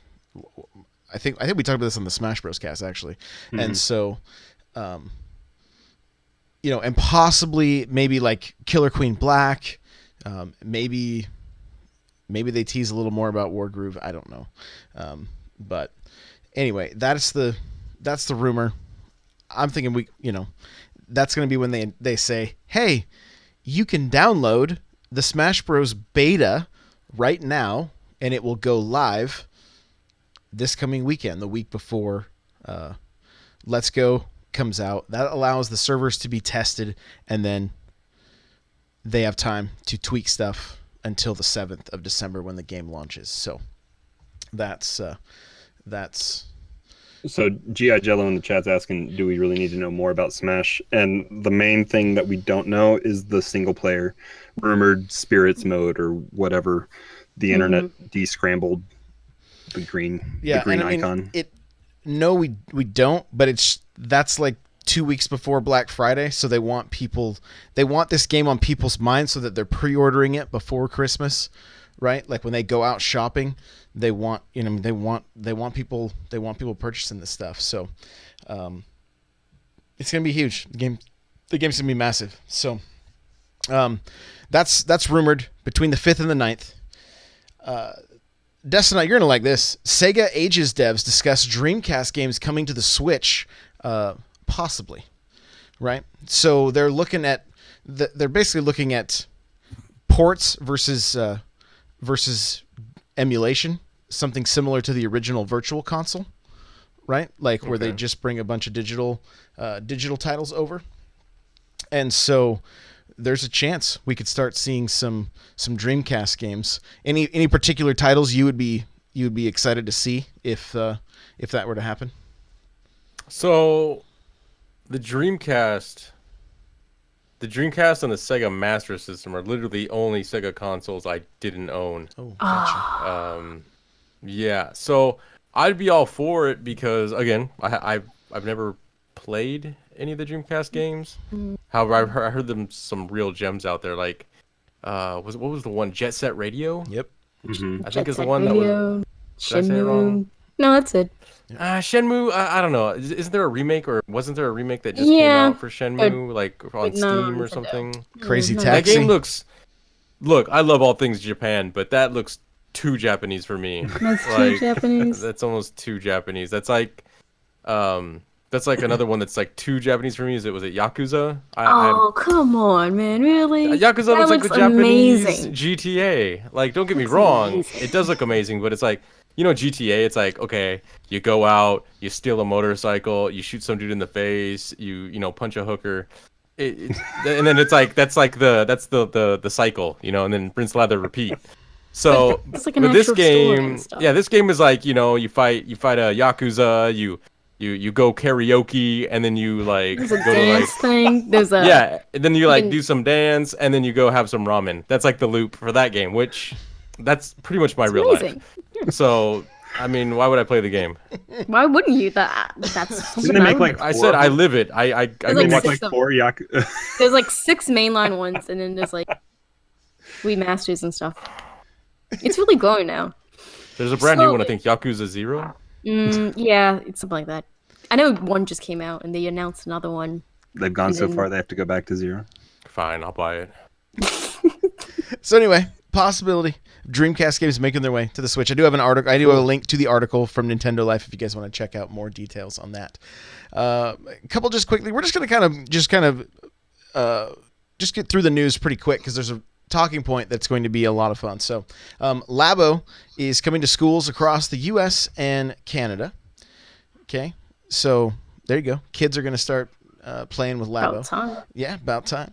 I think we talked about this on the Smash Bros. Cast, actually. Mm-hmm. And so... and possibly maybe like Killer Queen Black, maybe they tease a little more about Wargroove. I don't know, but anyway, that's the rumor. I'm thinking that's going to be when they say, hey, you can download the Smash Bros. Beta right now, and it will go live this coming weekend, the week before Let's Go comes out. That allows the servers to be tested, and then they have time to tweak stuff until the 7th of December when the game launches. So that's So G.I. Jello in the chat's asking, do we really need to know more about Smash? And the main thing that we don't know is the single player rumored spirits mode or whatever the internet descrambled the green icon. No, we don't, but that's like 2 weeks before Black Friday, so they want this game on people's minds so that they're pre-ordering it before Christmas, right? Like when they go out shopping, they want people purchasing this stuff. So it's gonna be huge. The game's gonna be massive. So that's rumored between the 5th and the 9th. Destin, you're going to like this. Sega Ages devs discuss Dreamcast games coming to the Switch, possibly, right? So they're basically looking at ports versus emulation, something similar to the original Virtual Console, right? Like where they just bring a bunch of digital titles over. And so there's a chance we could start seeing some Dreamcast games. Any particular titles you would be excited to see if that were to happen? So, the Dreamcast and the Sega Master System are literally the only Sega consoles I didn't own. Oh, gotcha. Yeah. So I'd be all for it because again, I've never played any of the Dreamcast games. However, I heard them some real gems out there. Like, what was the one? Jet Set Radio. Yep. I think it's the one that was. Did I say it wrong? No, that's it. Shenmue. I don't know. Isn't there a remake, or wasn't there a remake that just came out for Shenmue, like on Steam or something? Crazy No. Taxi. That game looks. Look, I love all things Japan, but that looks too Japanese for me. That's too Japanese. That's almost too Japanese. That's like another one that's like too Japanese for me. Was it Yakuza? Come on, man! Really? Yakuza That looks like the Japanese amazing. GTA. Like, don't get me wrong, amazing. it does look amazing, but it's like, GTA. It's like, okay, you go out, you steal a motorcycle, you shoot some dude in the face, you punch a hooker, and then it's like that's the cycle, and then rinse, lather, repeat. So It's like an with this actual story game, and stuff. this game is like, you fight a Yakuza, you you go karaoke, and then you like There's a go to like dance thing. There's a yeah, and then you like can- do some dance, and then you go have some ramen. That's like the loop for that game, which that's pretty much my It's real amazing. life. So I mean, why would I play the game? Why wouldn't you? That's Didn't something they I make would like do. I four said of I them? live it. I There's Didn't they like make watch like six of- 4 yak? There's like 6 mainline ones, and then there's like remasters and stuff. It's really growing now. There's a brand new one, I Slowly. think, Yakuza 0. Yeah, it's something like that. I know one just came out, and they announced another one. They've gone And so then- far they have to go back to 0. Fine, I'll buy it. So anyway, possibility of Dreamcast games making their way to the Switch. I do have an article. I do have a link to the article from Nintendo Life if you guys want to check out more details on that. A couple just quickly. We're just gonna just get through the news pretty quick because there's a talking point that's going to be a lot of fun. So, Labo is coming to schools across the U.S. and Canada. Okay, so there you go. Kids are going to start playing with Labo. About time. Yeah, about time.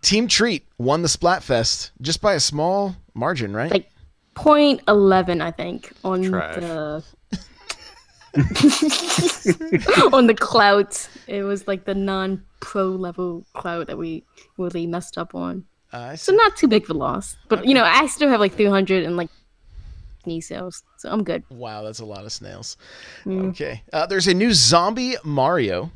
Team Treat won the Splatfest just by a small margin, right? Like .11, I think, on Trash. the on the clout. It was like the non-pro level clout that we really messed up on. I So see. not too big of a loss. But you know, I still have like 300 and like knee sales, so I'm good. Wow, that's a lot of snails. Okay. There's a new Zombie Mario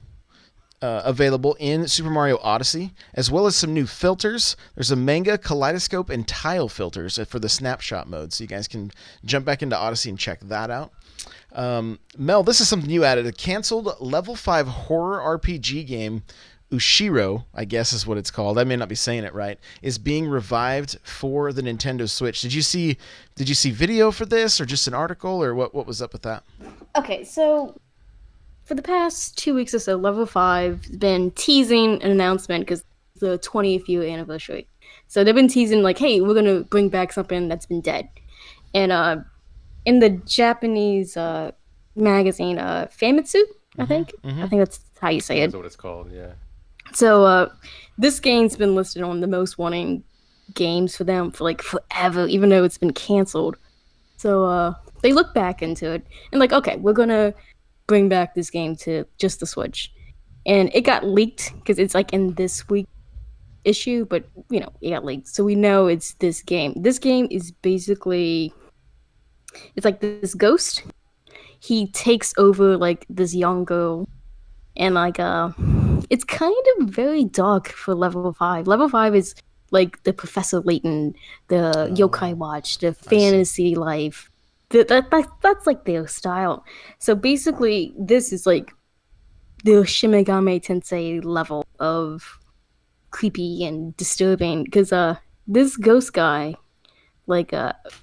available in Super Mario Odyssey, as well as some new filters. There's a manga, kaleidoscope, and tile filters for the snapshot mode, so you guys can jump back into Odyssey and check that out. Mel, this is something you added. A canceled level 5 horror RPG game, Ushiro, I guess is what it's called. I may not be saying it right. Is being revived for the Nintendo Switch. Did you see video for this, or just an article, or what was up with that? Okay, so for the past 2 weeks or so, Level 5 has been teasing an announcement because the 20th year anniversary. So they've been teasing like, hey, we're gonna bring back something that's been dead. And in the Japanese magazine, Famitsu, I think that's how you say it. That's what it's called, yeah. So this game's been listed on the most wanting games for them for like forever, even though it's been canceled. So they look back into it and like, okay, we're gonna bring back this game to just the Switch. And it got leaked because it's like in this week issue, but you know, it got leaked. So we know it's this game. This game is basically, it's like this ghost. He takes over like this young girl, and like it's kind of very dark for Level 5. Level 5 is like the Professor Layton, the Yokai Watch, the fantasy life. That's like their style. So basically, this is like the Shimigami Tensei level of creepy and disturbing. Because this ghost guy, like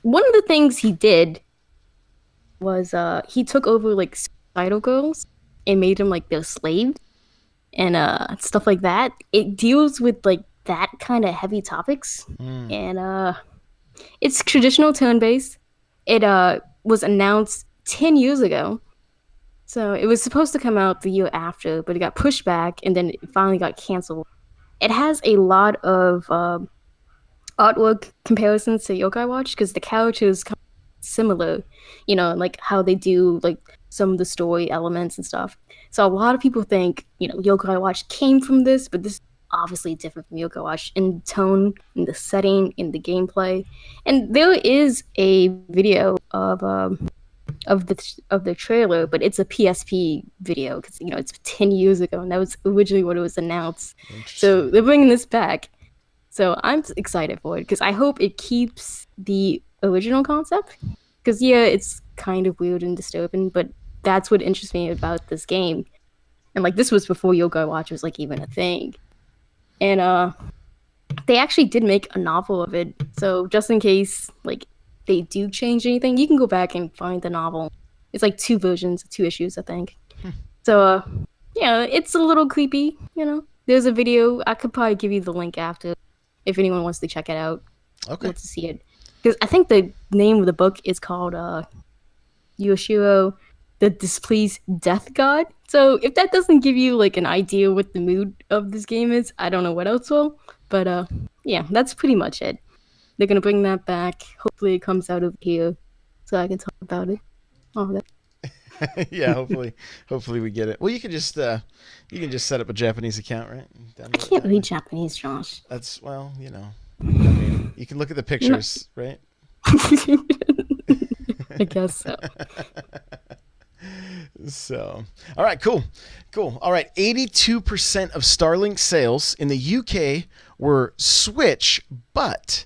one of the things he did was he took over like suicidal girls and made them like their slaves and stuff like that. It deals with like that kind of heavy topics, and it's traditional turn-based. It was announced 10 years ago, so it was supposed to come out the year after, but it got pushed back, and then it finally got canceled. It has a lot of artwork comparisons to Yokai Watch because the characters come similar, you know, like how they do like some of the story elements and stuff. So a lot of people think, you know, Yokai Watch came from this, but this is obviously different from Yokai Watch in tone, in the setting, in the gameplay. And there is a video of the trailer, but it's a PSP video because, you know, it's 10 years ago, and that was originally what it was announced. So they're bringing this back. So I'm excited for it because I hope it keeps the original concept. Because yeah, it's kind of weird and disturbing, but that's what interests me about this game. And like this was before Yokai Watch was like even a thing. And they actually did make a novel of it. So just in case like they do change anything, you can go back and find the novel. It's like 2 versions, 2 issues, I think. So yeah, it's a little creepy, you know. There's a video. I could probably give you the link after if anyone wants to check it out. Okay. Wants to see it. Because I think the name of the book is called Yoshiro, the Displeased Death God. So if that doesn't give you like an idea what the mood of this game is, I don't know what else will. But yeah, that's pretty much it. They're gonna bring that back. Hopefully it comes out over here so I can talk about it. Oh, that. Yeah, hopefully we get it. Well, you can just set up a Japanese account, right? I can't read Japanese, Josh. That's I mean, you can look at the pictures, right? I guess so. So, all right, cool. All right, 82% of Starlink sales in the UK were Switch, but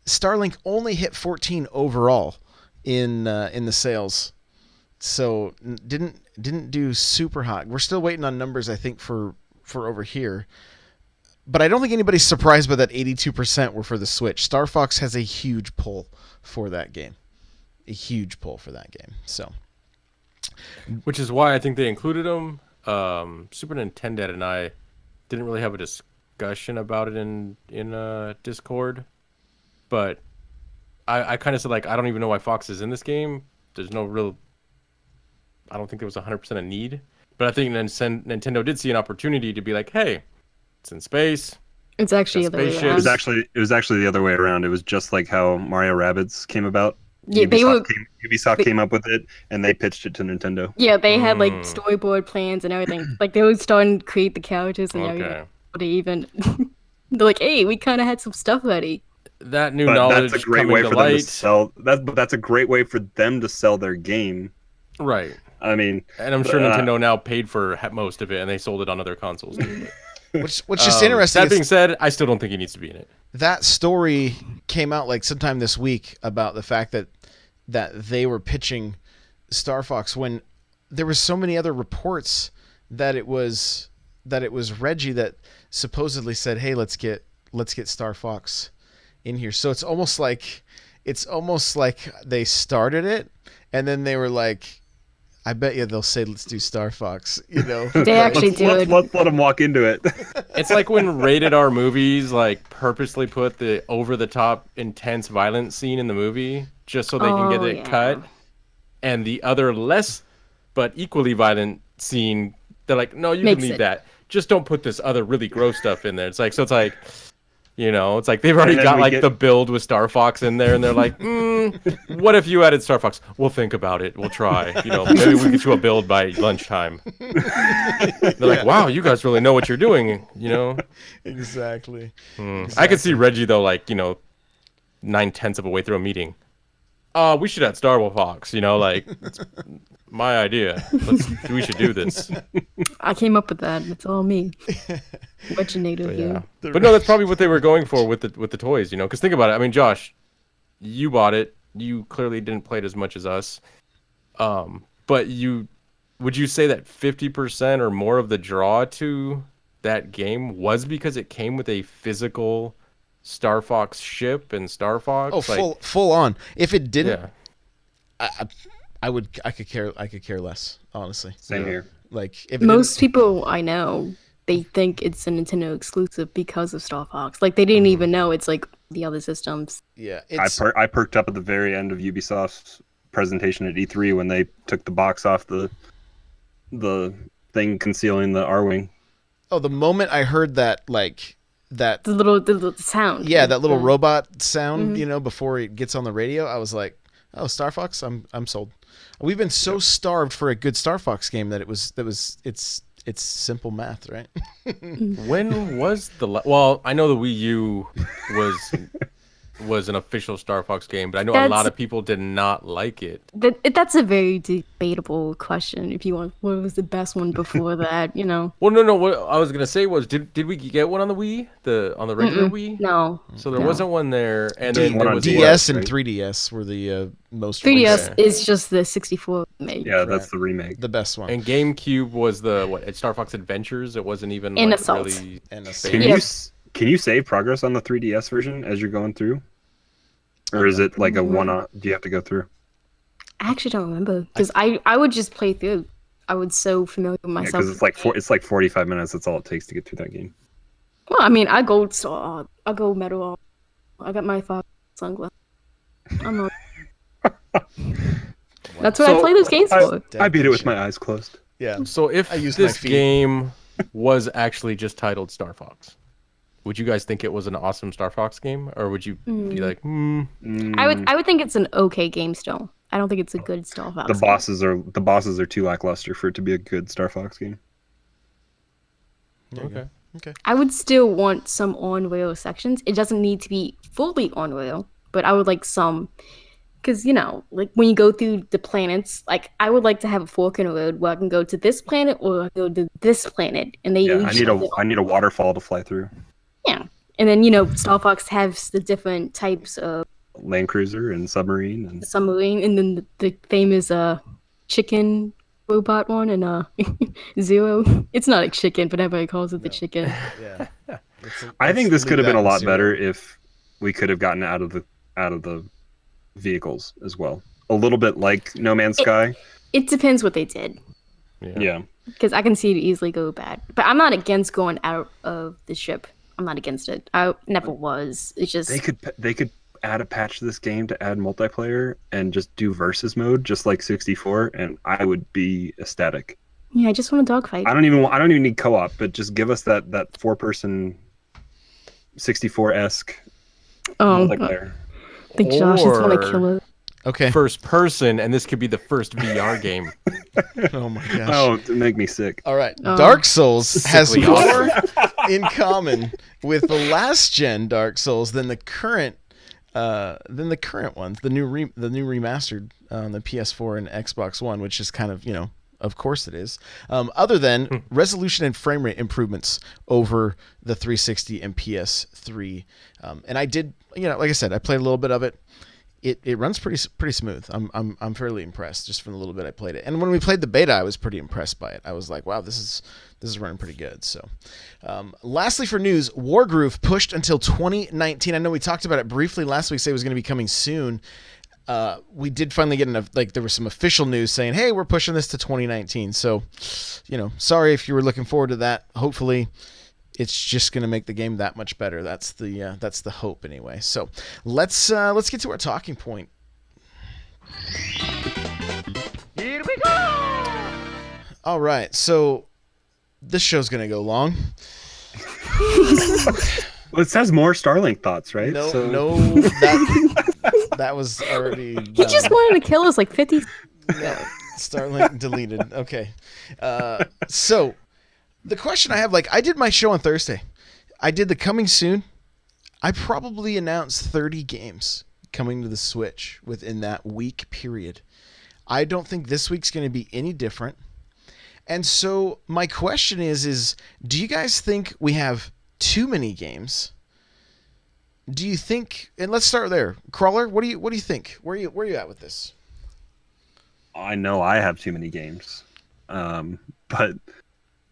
Starlink only hit 14 overall in the sales. So didn't do super hot. We're still waiting on numbers, I think, for over here. But I don't think anybody's surprised by that 82% were for the Switch. Star Fox has a huge pull for that game. So, Which is why I think they included them. Super Nintendo and I didn't really have a discussion about it in Discord, but I kind of said, like, I don't even know why Fox is in this game. There's no real. I don't think there was 100% a need, but I think Nintendo did see an opportunity to be like, hey, it's in space. It's actually the other way Spaceships. around. It was actually the other way around. It was just like how Mario Rabbids came about. Yeah, Ubisoft came up with it, and they pitched it to Nintendo. Yeah, they had like storyboard plans and everything. Like they were starting to create the characters and Okay. everything. But they even they're like, hey, we kind of had some stuff ready. That new But knowledge that's a great coming way to for them to light. sell. That's a great way for them to sell their game. Right. I mean, And I'm sure Nintendo now paid for most of it, and they sold it on other consoles. which is interesting. That being said, I still don't think he needs to be in it. That story came out like sometime this week about the fact that they were pitching Star Fox when there was so many other reports that it was Reggie that supposedly said, "Hey, let's get Star Fox in here." So it's almost like they started it and then they were like, I bet you they'll say, "Let's do Star Fox," They actually do it. Let's let them walk into it. It's like when rated R movies like purposely put the over the top intense violent scene in the movie just so they can get it cut, and the other less but equally violent scene, they're like, no, you can leave that. Just don't put this other really gross stuff in there. It's like it's like they've already got like the build with Star Fox in there, and they're like, what if you added Star Fox? We'll think about it. We'll try. Maybe we get you a build by lunchtime. They're like, wow, you guys really know what you're doing. Exactly. I could see Reggie though, like 9/10 of a way through a meeting. We should add Star Fox. Like it's my idea. We should do this. I came up with that. It's all me. Originator here. But no, that's probably what they were going for with the toys, because think about it. I mean, Josh, you bought it. You clearly didn't play it as much as us. But would you say that 50% or more of the draw to that game was because it came with a physical Star Fox ship and Star Fox? Oh, full on. If it didn't, yeah. I could care less, honestly. Same here. Like if Most people I know, they think it's a Nintendo exclusive because of Star Fox. Like they didn't even know it's like the other systems. Yeah, I perked up at the very end of Ubisoft's presentation at E3 when they took the box off the thing concealing the R-Wing. Oh, the moment I heard that, like that The little sound. yeah, that little robot sound, before it gets on the radio, I was like, "Oh, Star Fox, I'm sold." We've been so starved for a good Star Fox game that it's simple math, right? When was well, I know the Wii U was an official Star Fox game, but I know a lot of people did not like it. That's a very debatable question. If you want, what was the best one before that? Well, no. What I was gonna say was, did we get one on the Wii, on the regular Wii? No. So there wasn't one there, and then one there on was DS and 3DS were the most 3DS released. is just the 64 remake. Yeah, that's the remake. The best one. And GameCube was Star Fox Adventures. It wasn't even And like Assault. really. And Can you save progress on the 3DS version as you're going through? Or is it like a one-off? Do you have to go through? I actually don't remember because I would just play through. I was so familiar with myself. Because it's like 45 minutes. That's all it takes to get through that game. Well, I mean, I go metal. I got my sunglasses. I'm not. That's what I play those games for. I beat it with my eyes closed. Yeah. So if I used my this feet. game was actually just titled Star Fox, would you guys think it was an awesome Star Fox game, or would you be like, I would think it's an okay game still. I don't think it's a good Star Fox. The bosses are too lackluster for it to be a good Star Fox game. Okay. I would still want some on-rail sections. It doesn't need to be fully on-rail, but I would like some, because like when you go through the planets, like I would like to have a fork in the road where I can go to this planet or go to this planet, and they Yeah, each I need a waterfall to fly through. yeah, and then Star Fox has the different types of Land cruiser and submarine and submarine, and then the famous chicken robot one and Zero. It's not a chicken, but everybody calls it the chicken. Yeah. I think this could have been a lot better Zero. if we could have gotten out of the vehicles as well. A little bit like No Man's Sky. It depends what they did, Yeah. because I can see it easily go bad. But I'm not against going out of the ship. I'm not against it. I never was. It's just They could add a patch to this game to add multiplayer and just do versus mode just like 64, and I would be ecstatic. yeah. I just want a dogfight. I don't even need co-op, but just give us that 4-person 64-esque multiplayer. I think Josh is gonna Or- kill it. Okay. First person, and this could be the first VR game. Oh my gosh. Oh, to make me sick. All right. Dark Souls has Sickly more in common with the last gen Dark Souls than the current ones, the new remastered on the PS4 and Xbox One, which is kind of course it is. Other than resolution and frame rate improvements over the 360 and PS3. And I did, like I said, I played a little bit of it. It runs pretty smooth. I'm fairly impressed just from the little bit I played it. And when we played the beta, I was pretty impressed by it. I was like, wow, this is running pretty good. So, lastly for news, Wargroove pushed until 2019. I know we talked about it briefly last week. Say it was going to be coming soon. We did finally get enough. Like there was some official news saying, hey, we're pushing this to 2019. So, sorry if you were looking forward to that. Hopefully, it's just going to make the game that much better. That's the hope anyway. So let's get to our talking point. Here we go! All right, so this show's going to go long. Well, it says more Starlink thoughts, right? No, So- no, that was already done. He just wanted to kill us like 50. No, Starlink deleted. Okay, so the question I have, I did my show on Thursday. I did the coming soon. I probably announced 30 games coming to the Switch within that week period. I don't think this week's going to be any different. And so my question is do you guys think we have too many games? Do you think, and let's start there. Crawler, what do you think? Where are you at with this? I know I have too many games. But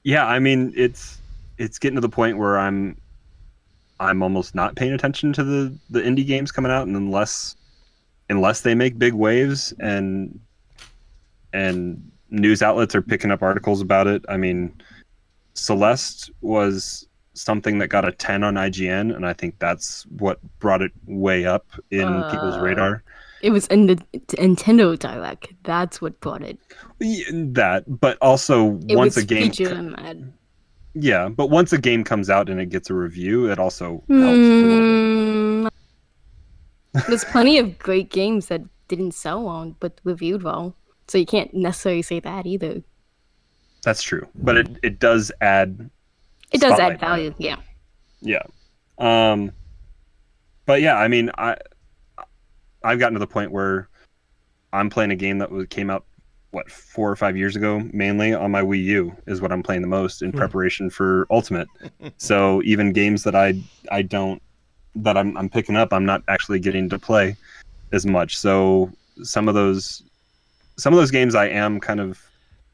yeah, I mean it's getting to the point where I'm almost not paying attention to the indie games coming out, and unless they make big waves and news outlets are picking up articles about it. I mean, Celeste was something that got a 10 on IGN, and I think that's what brought it way up in people's radar. It was in the Nintendo Direct. That's what brought it. That, but also It once was a game, featured in that. yeah, but once a game comes out and it gets a review, it also helps a little bit. There's plenty of great games that didn't sell well but reviewed well, so you can't necessarily say that either. That's true, but it does add. It does Spotlight add value, yeah. Yeah. But yeah, I mean, I've gotten to the point where I'm playing a game that came out 4 or 5 years ago, mainly on my Wii U is what I'm playing the most in preparation for Ultimate. So even games that I'm picking up, I'm not actually getting to play as much. So some of those games I am kind of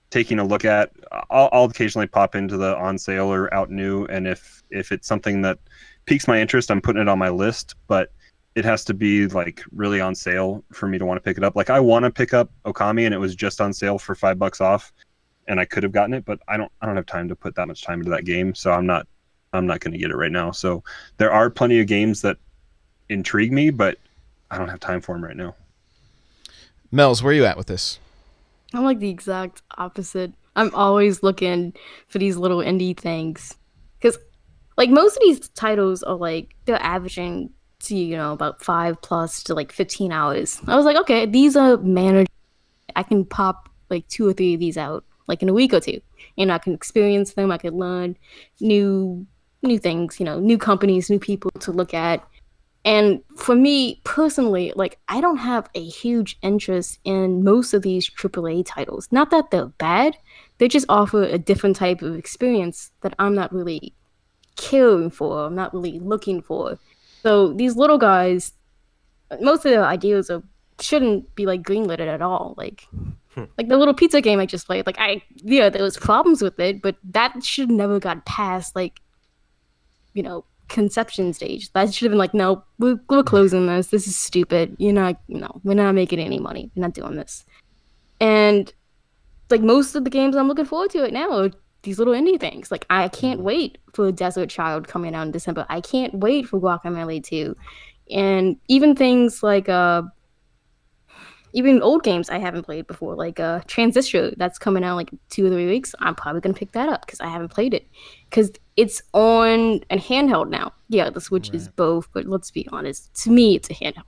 taking a look at. I'll occasionally pop into the on sale or out new, and if it's something that piques my interest, I'm putting it on my list, but it has to be really on sale for me to want to pick it up. I want to pick up Okami, and it was just on sale for $5 off, and I could have gotten it, but I don't have time to put that much time into that game, so I'm not going to get it right now. So there are plenty of games that intrigue me, but I don't have time for them right now. Mel's, where are you at with this? I'm like the exact opposite. I'm always looking for these little indie things. Because, most of these titles are they're averaging about 5+ to like 15 hours. I was like, okay, these are managed. I can pop like 2 or 3 of these out like in a week or two, and I can experience them. I can learn new things, new companies, new people to look at. And for me personally, like I don't have a huge interest in most of these AAA titles. Not that they're bad, they just offer a different type of experience that I'm not really caring for. I'm not really looking for. So these little guys, most of their ideas shouldn't be like greenlit at all. Like the little pizza game I just played. There was problems with it, but that should never got past conception stage. That should have been like, no, we're closing this. This is stupid. We're not making any money. We're not doing this. And like most of the games I'm looking forward to right now are these little indie things. Like I can't wait for Desert Child coming out in December. I can't wait for Guacamelee 2. And even things like even old games I haven't played before, like Transistor, that's coming out like 2 or 3 weeks. I'm probably gonna pick that up because I haven't played it, because it's on a handheld now. Yeah, the Switch is both, but let's be honest. To me, it's a handheld.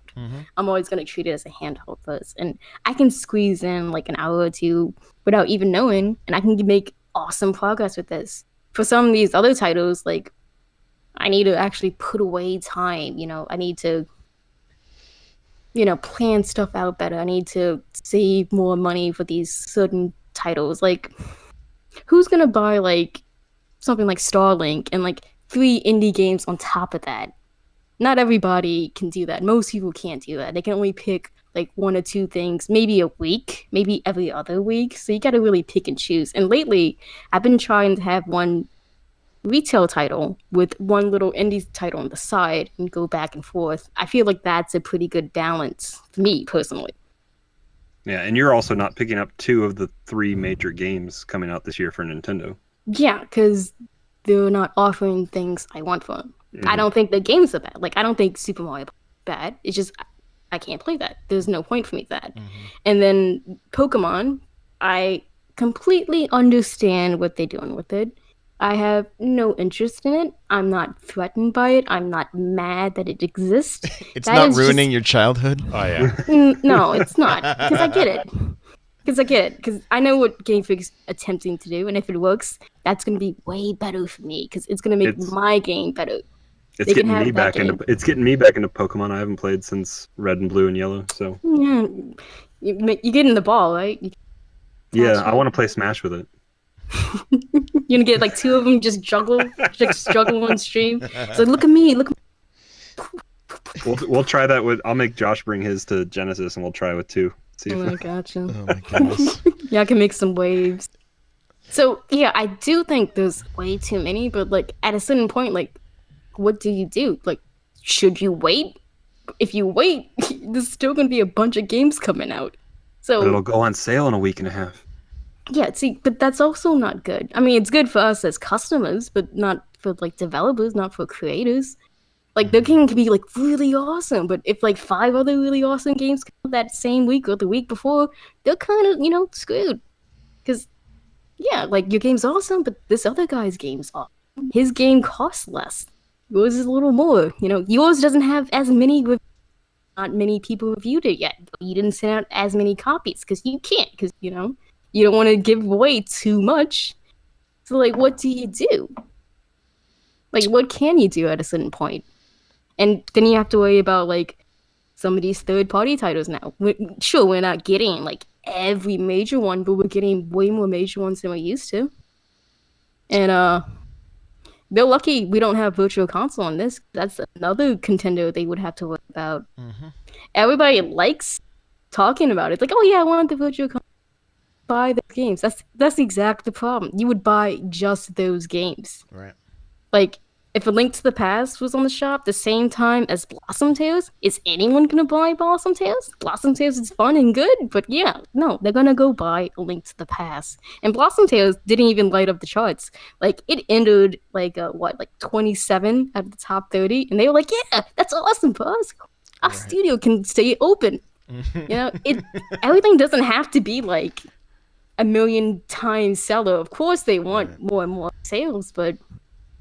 I'm always gonna treat it as a handheld first, and I can squeeze in like an hour or two without even knowing, and I can make awesome progress with this. For some of these other titles, like I need to actually put away time. I need to plan stuff out better. I need to save more money for these certain titles. Like, who's gonna buy like something like Starlink and like 3 indie games on top of that? Not everybody can do that. Most people can't do that. They can only pick like 1 or 2 things, maybe a week, maybe every other week. So you gotta really pick and choose. And lately, I've been trying to have one retail title with one little indie title on the side and go back and forth. I feel like that's a pretty good balance for me personally. Yeah, and you're also not picking up 2 of the 3 major games coming out this year for Nintendo. Yeah, because they're not offering things I want for them. I don't think the games are bad. Like, I don't think Super Mario is bad. It's just I can't play that. There's no point for me to that. And then Pokemon, I completely understand what they're doing with it. I have no interest in it. I'm not threatened by it. I'm not mad that it exists. It's That not is ruining your childhood. Oh yeah. No, it's not. Because I get it. Because I know what Game Freak's attempting to do, and if it works, that's going to be way better for me, because it's going to make my game better. It's getting me back into Pokemon. I haven't played since Red and Blue and Yellow, so Yeah, you get in the ball, right? Yeah, I want to play Smash with it. You're gonna get like 2 of them just juggle on stream. So look at me, look. We'll try that with. I'll make Josh bring his to Genesis, and we'll try with 2. See Oh, I if gotcha. Oh my goodness. Yeah, I can make some waves. So yeah, I do think there's way too many, but like at a certain point, like, what do you do? Like, should you wait? If you wait, there's still gonna be a bunch of games coming out. So but it'll go on sale in a week and a half. yeah, see, but that's also not good. I mean, it's good for us as customers, but not for like developers, not for creators. Like, the game can be like really awesome, but if like 5 other really awesome games come out that same week or the week before, they're kind of screwed. Because yeah, like your game's awesome, but this other guy's game's awesome. His game costs less. Yours is a little more. Yours doesn't have as many. Not many people reviewed it yet. You didn't send out as many copies because you can't. Because you don't want to give away too much. So like, what do you do? Like, what can you do at a certain point? And then you have to worry about like some of these third-party titles now. Sure, we're not getting like every major one, but we're getting way more major ones than we used to. And they're lucky we don't have Virtual Console on this. That's another contender they would have to worry about. Everybody likes talking about it. It's like, oh yeah, I want the Virtual Console. Buy those games. That's exactly the problem. You would buy just those games. Right. Like, if A Link to the Past was on the shop the same time as Blossom Tales, is anyone gonna buy Blossom Tales? Blossom Tales is fun and good, but yeah, no, they're gonna go buy A Link to the Past. And Blossom Tales didn't even light up the charts. Like, it entered like 27 out of the top 30, and they were like, yeah, that's awesome for us. Our studio can stay open. Everything doesn't have to be like a million times seller. Of course they want more and more sales, but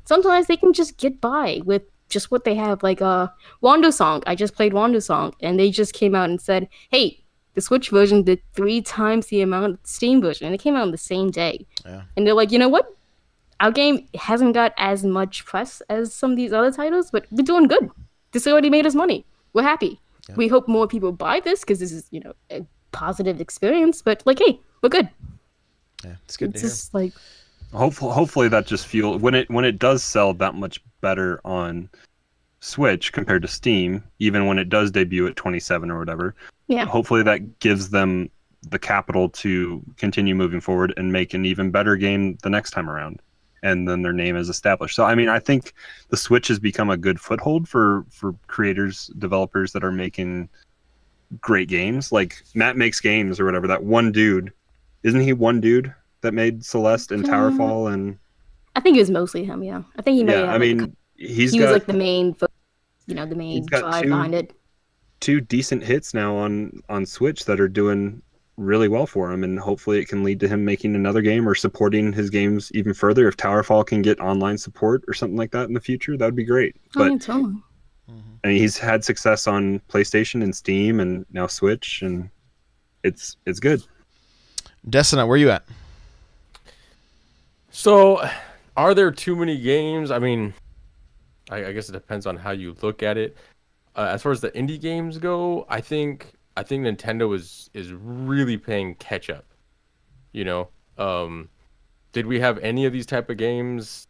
sometimes they can just get by with just what they have. Like Wando Song. I just played Wando Song, and they just came out and said, "Hey, the Switch version did 3 times the amount of the Steam version," and it came out on the same day. Yeah. And they're like, you know what? Our game hasn't got as much press as some of these other titles, but we're doing good. This already made us money. We're happy. Yeah. We hope more people buy this because this is, a positive experience. But like, hey, we're good. Yeah, it's good It's to hear. just like, Hopefully that just fuels when it does sell that much better on Switch compared to Steam, even when it does debut at 27 or whatever. yeah, Hopefully that gives them the capital to continue moving forward and make an even better game the next time around. And then their name is established. So I mean, I think the Switch has become a good foothold for creators, developers that are making great games. Like Matt Makes Games or whatever. That one dude, isn't he one dude that made Celeste and Towerfall? And I think it was mostly him. Yeah, I think he may yeah, have. I like, mean, he was like the main, the main got drive two- behind it. 2 decent hits now on Switch that are doing really well for him, and hopefully it can lead to him making another game or supporting his games even further. If Towerfall can get online support or something like that in the future, that would be great. But Yeah, totally. I mean, he's had success on PlayStation and Steam and now Switch, and it's good. Destinat, where you at? So, are there too many games? I mean, I guess it depends on how you look at it. As far as the indie games go, I think Nintendo is really playing catch up. Did we have any of these type of games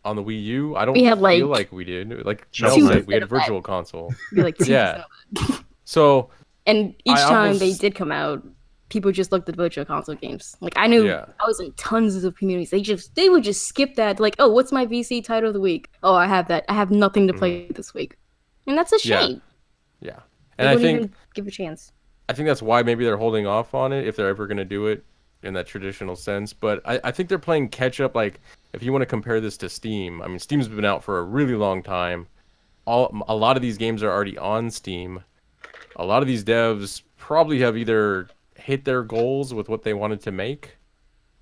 on the Wii U? I don't We had, feel like, like we did. Like Shovel no, Knight. we had a of that. virtual console. Be like 2% Yeah. of it. So And each I time they almost- did come out, people just looked at virtual console games. Like I knew Yeah. I was in tons of communities. They would just skip that. Like, oh, what's my VC title of the week? Oh, I have that. I have nothing to play this week, and that's a Yeah. shame. yeah, They and I wouldn't think even give a chance. I think that's why maybe they're holding off on it if they're ever going to do it in that traditional sense. But I think they're playing catch up. Like, if you want to compare this to Steam, I mean, Steam's been out for a really long time. A lot of these games are already on Steam. A lot of these devs probably have either hit their goals with what they wanted to make,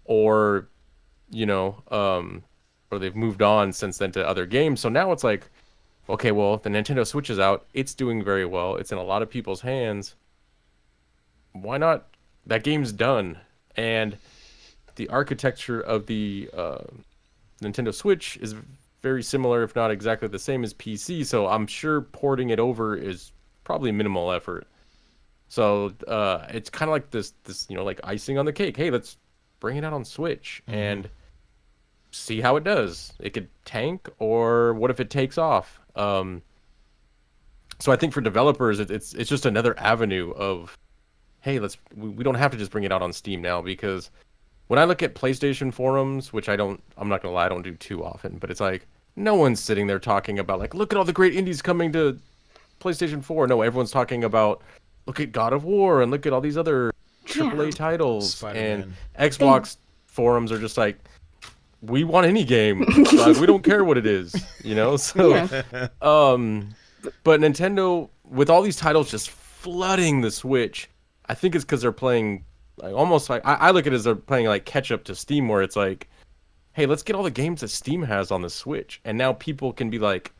or, or they've moved on since then to other games. So now it's like, okay, well, the Nintendo Switch is out. It's doing very well. It's in a lot of people's hands. Why not? That game's done. And the architecture of the Nintendo Switch is very similar, if not exactly the same as PC. So I'm sure porting it over is probably minimal effort. So it's kind of like this, like icing on the cake. Hey, let's bring it out on Switch and see how it does. It could tank, or what if it takes off? So I think for developers, it's just another avenue of, hey, we don't have to just bring it out on Steam now, because when I look at PlayStation forums, which I'm not gonna lie, I don't do too often, but it's like no one's sitting there talking about like, look at all the great indies coming to PlayStation 4. No, everyone's talking about, look at God of War and look at all these other AAA titles. Spider-Man. And Xbox forums are just like, we want any game. Like, we don't care what it is, So, Yeah. but Nintendo, with all these titles just flooding the Switch, I think it's because they're playing like almost like I look at it as they're playing like catch up to Steam, where it's like, hey, let's get all the games that Steam has on the Switch, and now people can be like,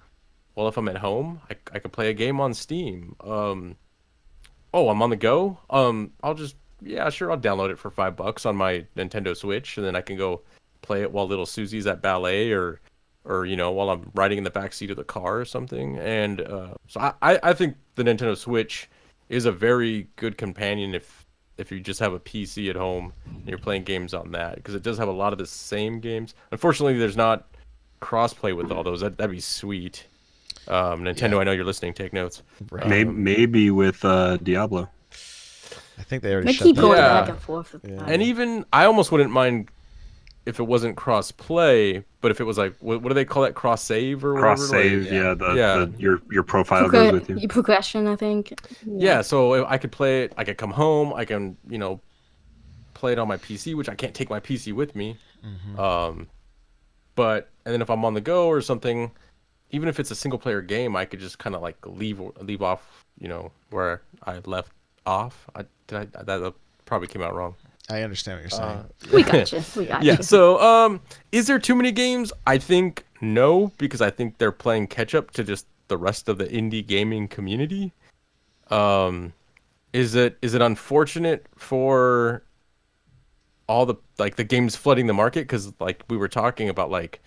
well, if I'm at home, I can play a game on Steam. Oh, I'm on the go. I'll just I'll download it for $5 on my Nintendo Switch, and then I can go play it while little Susie's at ballet, or while I'm riding in the backseat of the car or something. And so I think the Nintendo Switch is a very good companion if you just have a PC at home and you're playing games on that, because it does have a lot of the same games. Unfortunately, there's not crossplay with all those. That'd be sweet. Nintendo, Yeah. I know you're listening. Take notes. Right. Maybe with Diablo. I think they already They shut keep that going down. back and forth with Yeah. that. And even I almost wouldn't mind if it wasn't cross play, but if it was like, what do they call that? Cross save or whatever? Cross save, Like, yeah. Your profile goes with you. Progression, I think. yeah. So if I could play it, I could come home. I can, play it on my PC, which I can't take my PC with me. But and then if I'm on the go or something, even if it's a single player game, I could just kind of like leave off, where I left off. That probably came out wrong. I understand what you're saying. We got you. We got Yeah. you. So, is there too many games? I think no, because I think they're playing catch up to just the rest of the indie gaming community. Is it unfortunate for all the the games flooding the market? Because like we were talking about, like,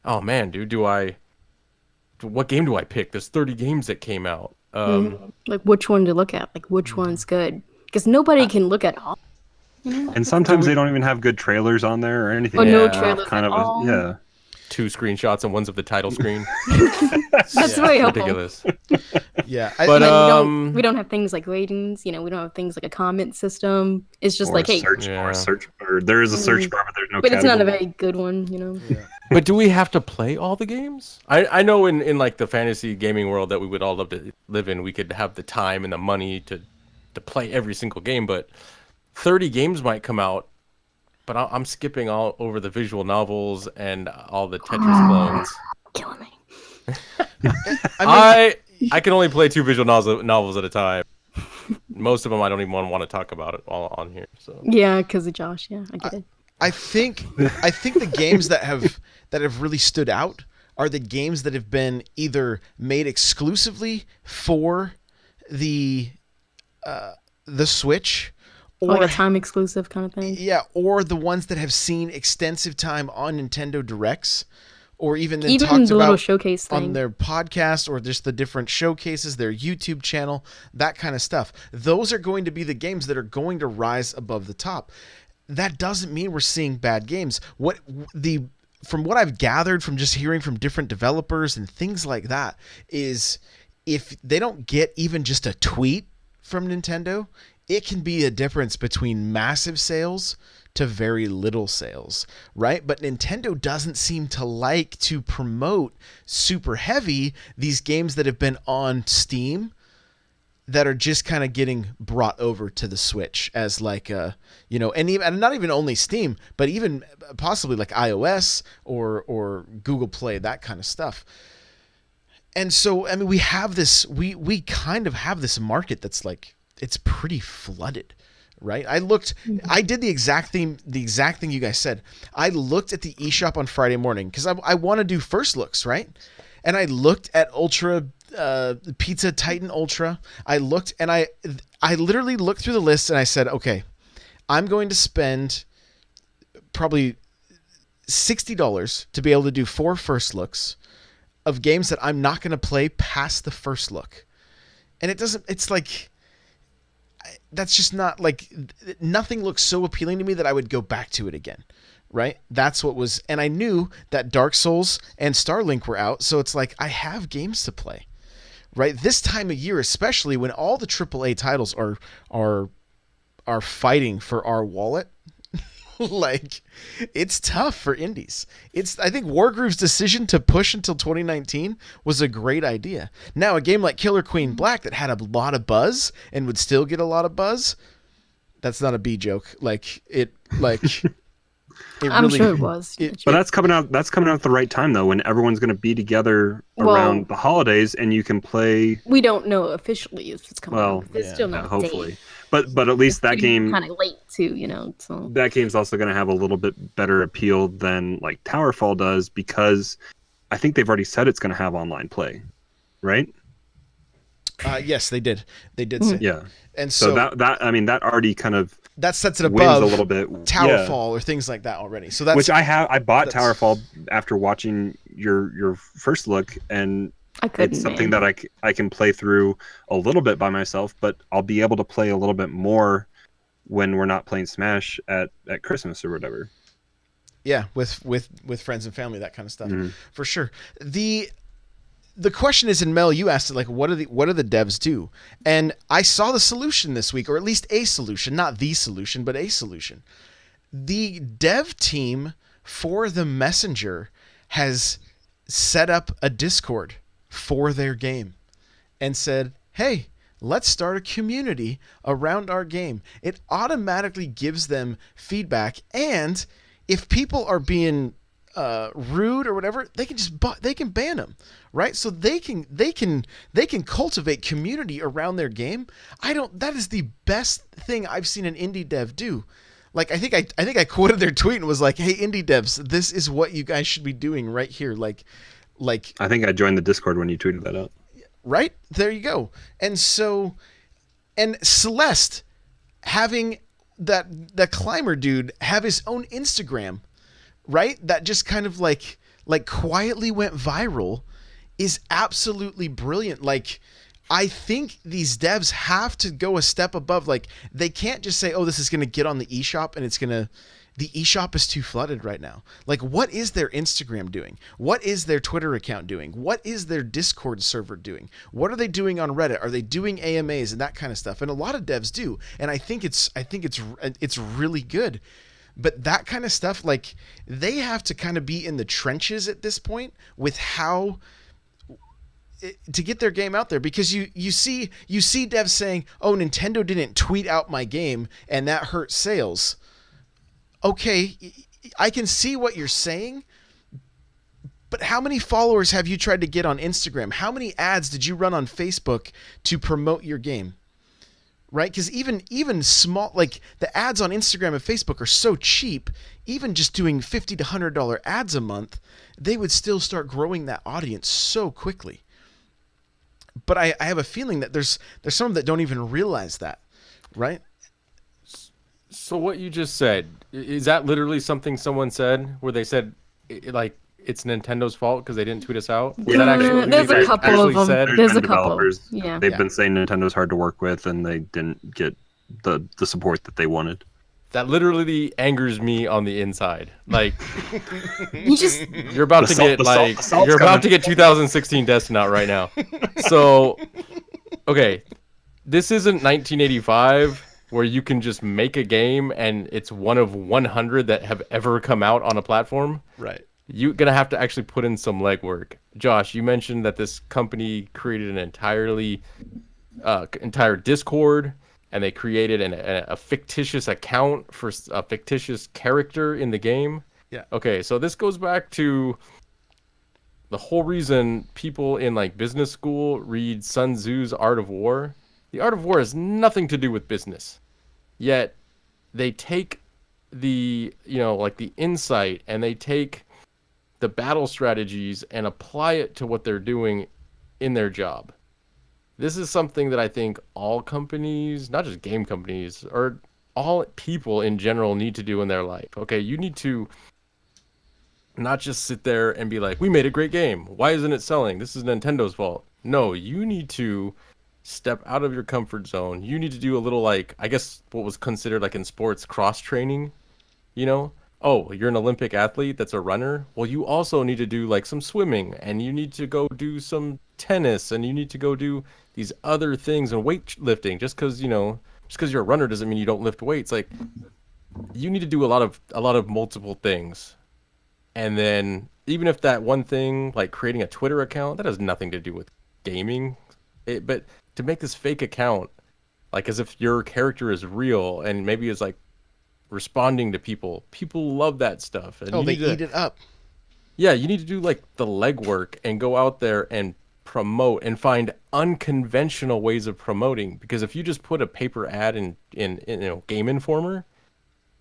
oh man, dude, what game do I pick? There's 30 games that came out. Like which one to look at? Like which one's good? Because nobody can look at all. And sometimes they don't even have good trailers on there or anything. Or no Yeah, trailers kind at of all. yeah. 2 screenshots and one's of the title screen. That's very helpful. Ridiculous. Yeah, But We don't have things like ratings. We don't have things like a comment system. It's just Or like, a hey, search Yeah. or a search bar. There is a search bar, but there's no. but it's not a category. very good one. But do we have to play all the games? I know in like the fantasy gaming world that we would all love to live in, we could have the time and the money to play every single game, but 30 games might come out. But I'm skipping all over the visual novels and all the Tetris clones. Killing me. I can only play 2 visual novels at a time. Most of them I don't even want to talk about it all on here. So Yeah, because of Josh. Yeah, I get it. I think the games that have really stood out are the games that have been either made exclusively for the Switch, or Like a time exclusive kind of thing. or the ones that have seen extensive time on Nintendo Directs, or even then Even talked the little about showcase on thing. their podcast, or just the different showcases, their YouTube channel, that kind of stuff. Those are going to be the games that are going to rise above the top. That doesn't mean we're seeing bad games. From what I've gathered from just hearing from different developers and things like that, is if they don't get even just a tweet from Nintendo, it can be a difference between massive sales to very little sales, right? But Nintendo doesn't seem to like to promote super heavy these games that have been on Steam that are just kind of getting brought over to the Switch as like and not even only Steam, but even possibly like iOS or Google Play, that kind of stuff. And so, I mean, we have this, we kind of have this market that's like, it's pretty flooded, right? I did the exact thing you guys said. I looked at the eShop on Friday morning because I want to do first looks, right? And I looked at Pizza Titan Ultra. I looked and I literally looked through the list and I said, okay, I'm going to spend probably $60 to be able to do 4 first looks of games that I'm not going to play past the first look. And it's like, that's just not like, nothing looks so appealing to me that I would go back to it again. Right? That's what was, and I knew that Dark Souls and Starlink were out. So it's like, I have games to play, right? This time of year, especially when all the AAA titles are fighting for our wallet. Like, it's tough for indies. I think Wargroove's decision to push until 2019 was a great idea. Now, a game like Killer Queen Black that had a lot of buzz and would still get a lot of buzz, that's not a B joke. I'm sure it was. But that's coming out at the right time though, when everyone's going to be together around the holidays, and you can play. We don't know officially if it's coming out. It's still not hopefully. date. But at least that game kind of late too, So that game's also going to have a little bit better appeal than like Towerfall does, because I think they've already said it's going to have online play, right? Yes, they did. They did say. Yeah. And so that already kind of that sets it wins above a little bit. Towerfall or things like that already. So that's which I bought Towerfall after watching your first look, and it's something that I can play through a little bit by myself, but I'll be able to play a little bit more when we're not playing Smash at Christmas or whatever. Yeah, with friends and family, that kind of stuff, for sure. The question is, and Mel, you asked it, like, what do the devs do? And I saw the solution this week, or at least a solution, not the solution, but a solution. The dev team for the Messenger has set up a Discord for their game and said, hey, let's start a community around our game. It automatically gives them feedback, and if people are being rude or whatever, they can ban them, right? So they can cultivate community around their game. That is the best thing I've seen an indie dev do. Like I think I quoted their tweet and was like, "Hey, indie devs, this is what you guys should be doing right here." Like I think I joined the Discord when you tweeted that out. right there you go. And so, and Celeste having that climber dude have his own Instagram, right? That just kind of like quietly went viral is absolutely brilliant. Like, I think these devs have to go a step above. Like, they can't just say, oh, this is going to get on the eShop and the eShop is too flooded right now. Like, what is their Instagram doing? What is their Twitter account doing? What is their Discord server doing? What are they doing on Reddit? Are they doing AMAs and that kind of stuff? And a lot of devs do. And I think it's really good. But that kind of stuff, like, they have to kind of be in the trenches at this point with how to get their game out there, because you see devs saying, oh, Nintendo didn't tweet out my game and that hurt sales. Okay, I can see what you're saying, but how many followers have you tried to get on Instagram? How many ads did you run on Facebook to promote your game? Right? Because even small, like the ads on Instagram and Facebook are so cheap, even just doing $50 to $100 ads a month, they would still start growing that audience so quickly. But I have a feeling that there's some that don't even realize that, right? So what you just said, is that literally something someone said where they said, like, it's Nintendo's fault because they didn't tweet us out? Was that actually what There's you a guys couple actually of them. said? There's a And couple. developers, Yeah. they've been saying Nintendo's hard to work with, and they didn't get the support that they wanted. That literally angers me on the inside. Like, You just you're about to get the salt's you're about coming. to get 2016 Destiny out right now. So, okay, this isn't 1985 where you can just make a game and it's one of 100 that have ever come out on a platform. Right. You're gonna have to actually put in some legwork. Josh, you mentioned that this company created an entire Discord, and they created a fictitious account for a fictitious character in the game. Yeah. Okay, so this goes back to the whole reason people in like business school read Sun Tzu's Art of War. The Art of War has nothing to do with business. Yet they take the, like the insight, and they take the battle strategies and apply it to what they're doing in their job. This is something that I think all companies, not just game companies, or all people in general need to do in their life. Okay, you need to not just sit there and be like, we made a great game. Why isn't it selling? This is Nintendo's fault. No, you need to step out of your comfort zone. You need to do a little, like, I guess what was considered like in sports, cross training, Oh, you're an Olympic athlete that's a runner? Well, you also need to do like some swimming, and you need to go do some tennis, and you need to go do these other things and weightlifting. Just because you're a runner doesn't mean you don't lift weights. Like, you need to do a lot of multiple things. And then even if that one thing, like creating a Twitter account, that has nothing to do with gaming. But to make this fake account, like as if your character is real and maybe is like responding to people love that stuff. And Oh, they eat it up. Yeah, you need to do like the legwork and go out there and promote and find unconventional ways of promoting. Because if you just put a paper ad in Game Informer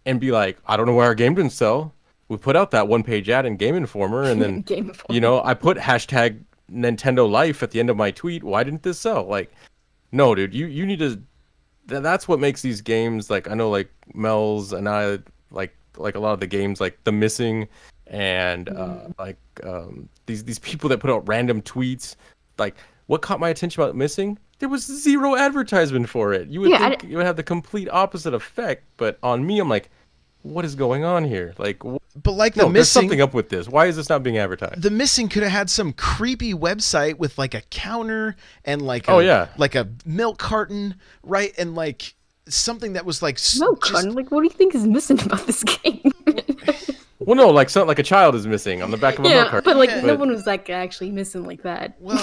and be like, I don't know why our game didn't sell. We put out that one-page ad in Game Informer, and then Game Informer. I put hashtag Nintendo Life at the end of my tweet. Why didn't this sell? Like, no, dude, you need to. That's what makes these games, like, I know, like Mel's and I like a lot of the games, like The Missing, and these people that put out random tweets. Like, what caught my attention about Missing? There was zero advertisement for it. You would think it would have the complete opposite effect, but on me, I'm like, what is going on here? Like, But like no, The there's Missing, something up with this. Why is this not being advertised? The Missing could have had some creepy website with like a counter and like like a milk carton, right? And like something that was like Milk carton? Like, what do you think is missing about this game? Well, no, like something like a child is missing on the back of a milk carton. But like no one was like actually missing like that. Well,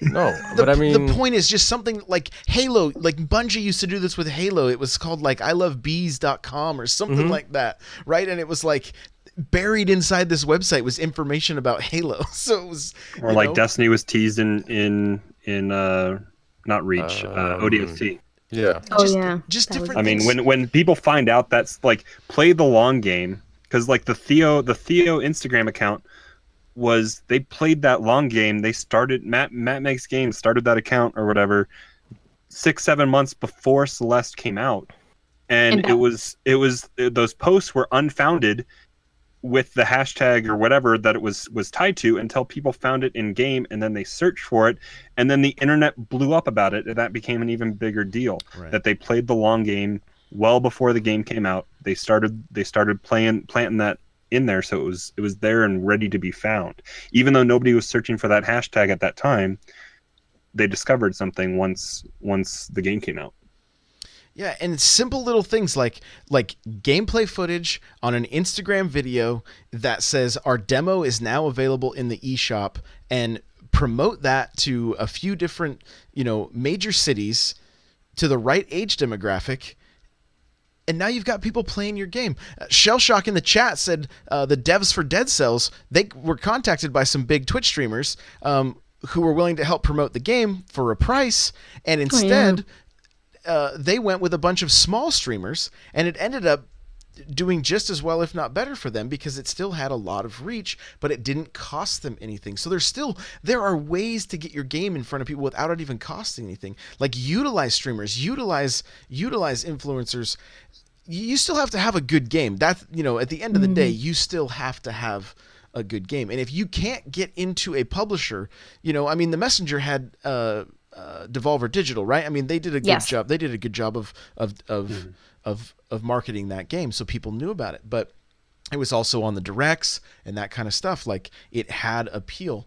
No, but I mean, the point is just something like Halo. Like Bungie used to do this with Halo. It was called like ilovebees.com or something like that, right? And it was like buried inside this website was information about Halo. So it was, or like Destiny was teased in not Reach, ODST. Yeah. Oh just, yeah. just That was- different I mean, things. when people find out that's like play the long game, because like the Theo Instagram account they played that long game. They started Matt Makes Games started that account or whatever 6-7 months before Celeste came out, and And it was those posts were unfounded with the hashtag or whatever that it was tied to until people found it in game, and then they searched for it, and then the internet blew up about it, and that became an even bigger deal. Right. That they played the long game well before the game came out. They started planting that in there, so it was there and ready to be found. Even though nobody was searching for that hashtag at that time, they discovered something once the game came out. Yeah, and simple little things like gameplay footage on an Instagram video that says our demo is now available in the eShop, and promote that to a few different, major cities to the right age demographic. And now you've got people playing your game. Shellshock in the chat said the devs for Dead Cells, they were contacted by some big Twitch streamers who were willing to help promote the game for a price, and instead they went with a bunch of small streamers, and it ended up doing just as well, if not better, for them, because it still had a lot of reach, but it didn't cost them anything. So there are ways to get your game in front of people without it even costing anything. Like utilize streamers, utilize influencers. You still have to have a good game. That's, at the end of the day, you still have to have a good game. And if you can't get into a publisher, the Messenger had Devolver Digital, right? I mean, they did a good job. They did a good job of marketing that game, so people knew about it. But it was also on the directs and that kind of stuff. Like, it had appeal.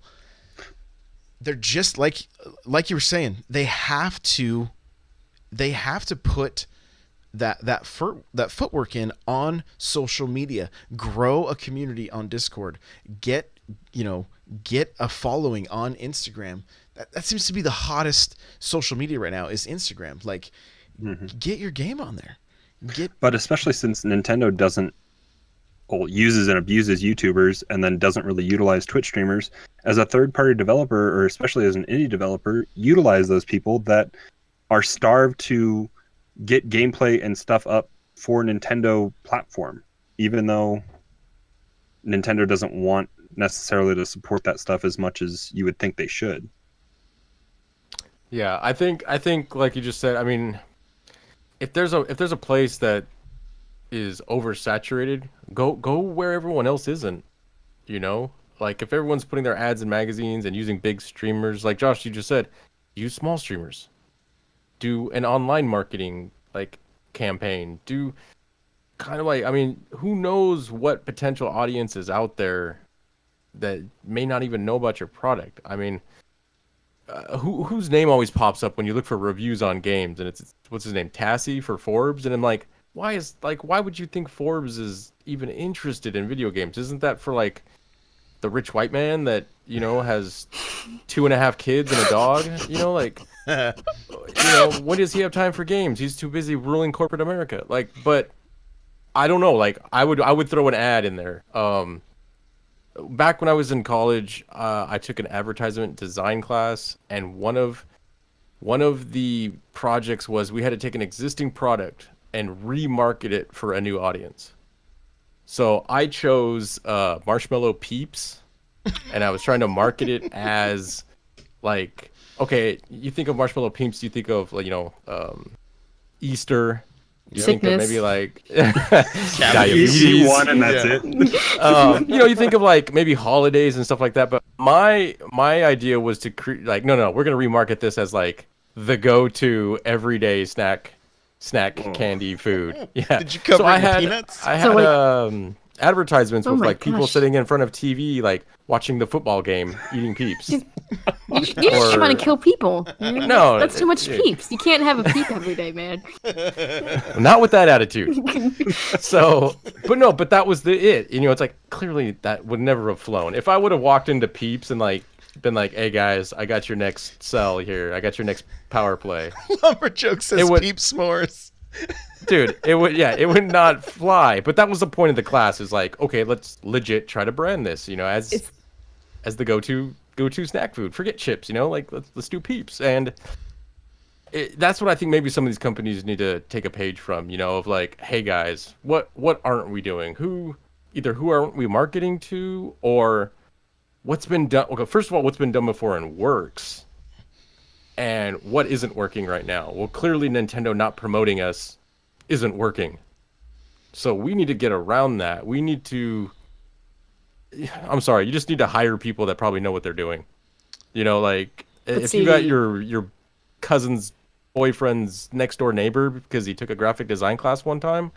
They're just like you were saying. They have to put that footwork in on social media. Grow a community on Discord. Get a following on Instagram. That seems to be the hottest social media right now, is Instagram. Like, get your game on there. But especially since Nintendo uses and abuses YouTubers and then doesn't really utilize Twitch streamers, as a third-party developer, or especially as an indie developer, utilize those people that are starved to get gameplay and stuff up for Nintendo platform, even though Nintendo doesn't want necessarily to support that stuff as much as you would think they should. Yeah, I think like you just said, I mean, if there's a place that is oversaturated, go where everyone else isn't. Like if everyone's putting their ads in magazines and using big streamers, like Josh, you just said, use small streamers. Do an online marketing campaign. Do kind of who knows what potential audience is out there that may not even know about your product. I mean, whose name always pops up when you look for reviews on games, and it's what's his name, Tassie for Forbes, and I'm like, why would you think Forbes is even interested in video games? Isn't that for the rich white man that has 2.5 kids and a dog? When does he have time for games? He's too busy ruling corporate America. But I don't know. I would throw an ad in there. Back when I was in college, I took an advertisement design class, and one of the projects was we had to take an existing product and remarket it for a new audience. So I chose Marshmallow Peeps, and I was trying to market it as okay, you think of Marshmallow Peeps, you think of Easter. You Sickness. think of maybe Diabetes. diabetes. One and that's it. You think of maybe holidays and stuff like that. But my idea was to create no, we're gonna remarket this as the go-to everyday snack candy food. Yeah. Did you cover it in peanuts? I had advertisements with my people gosh. sitting in front of TV watching the football game eating Peeps. You're just trying to kill people. No, That's too much peeps. You can't have a peep every day, man. Not with that attitude. But that was it. It's clearly that would never have flown. If I would have walked into Peeps and been hey guys, I got your next cell here. I got your next power play. Lumberjoke says Peep s'mores. Dude, it would not fly. But that was the point of the class, is okay, let's legit try to brand this, as the go-to snack food. Forget chips, let's do Peeps. And that's what I think maybe some of these companies need to take a page from, of like, hey guys, what aren't we doing? Who aren't we marketing to, or what's been done? Okay, first of all, what's been done before and works, and what isn't working right now? Well, clearly Nintendo not promoting us isn't working. So we need to get around that. We need to, I'm sorry, you just need to hire people that probably know what they're doing. Like if you got your cousin's boyfriend's next door neighbor because he took a graphic design class one time,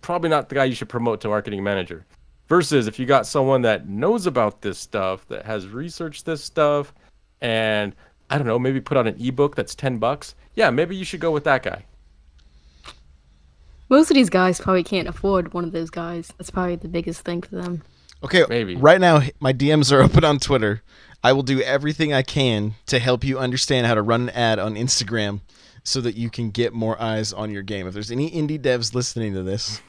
probably not the guy you should promote to marketing manager. Versus if you got someone that knows about this stuff, that has researched this stuff, and I don't know, maybe put out an ebook that's $10. Yeah, maybe you should go with that guy. Most of these guys probably can't afford one of those guys. That's probably the biggest thing for them. Okay, maybe. Right now, my DMs are open on Twitter. I will do everything I can to help you understand how to run an ad on Instagram so that you can get more eyes on your game. If there's any indie devs listening to this,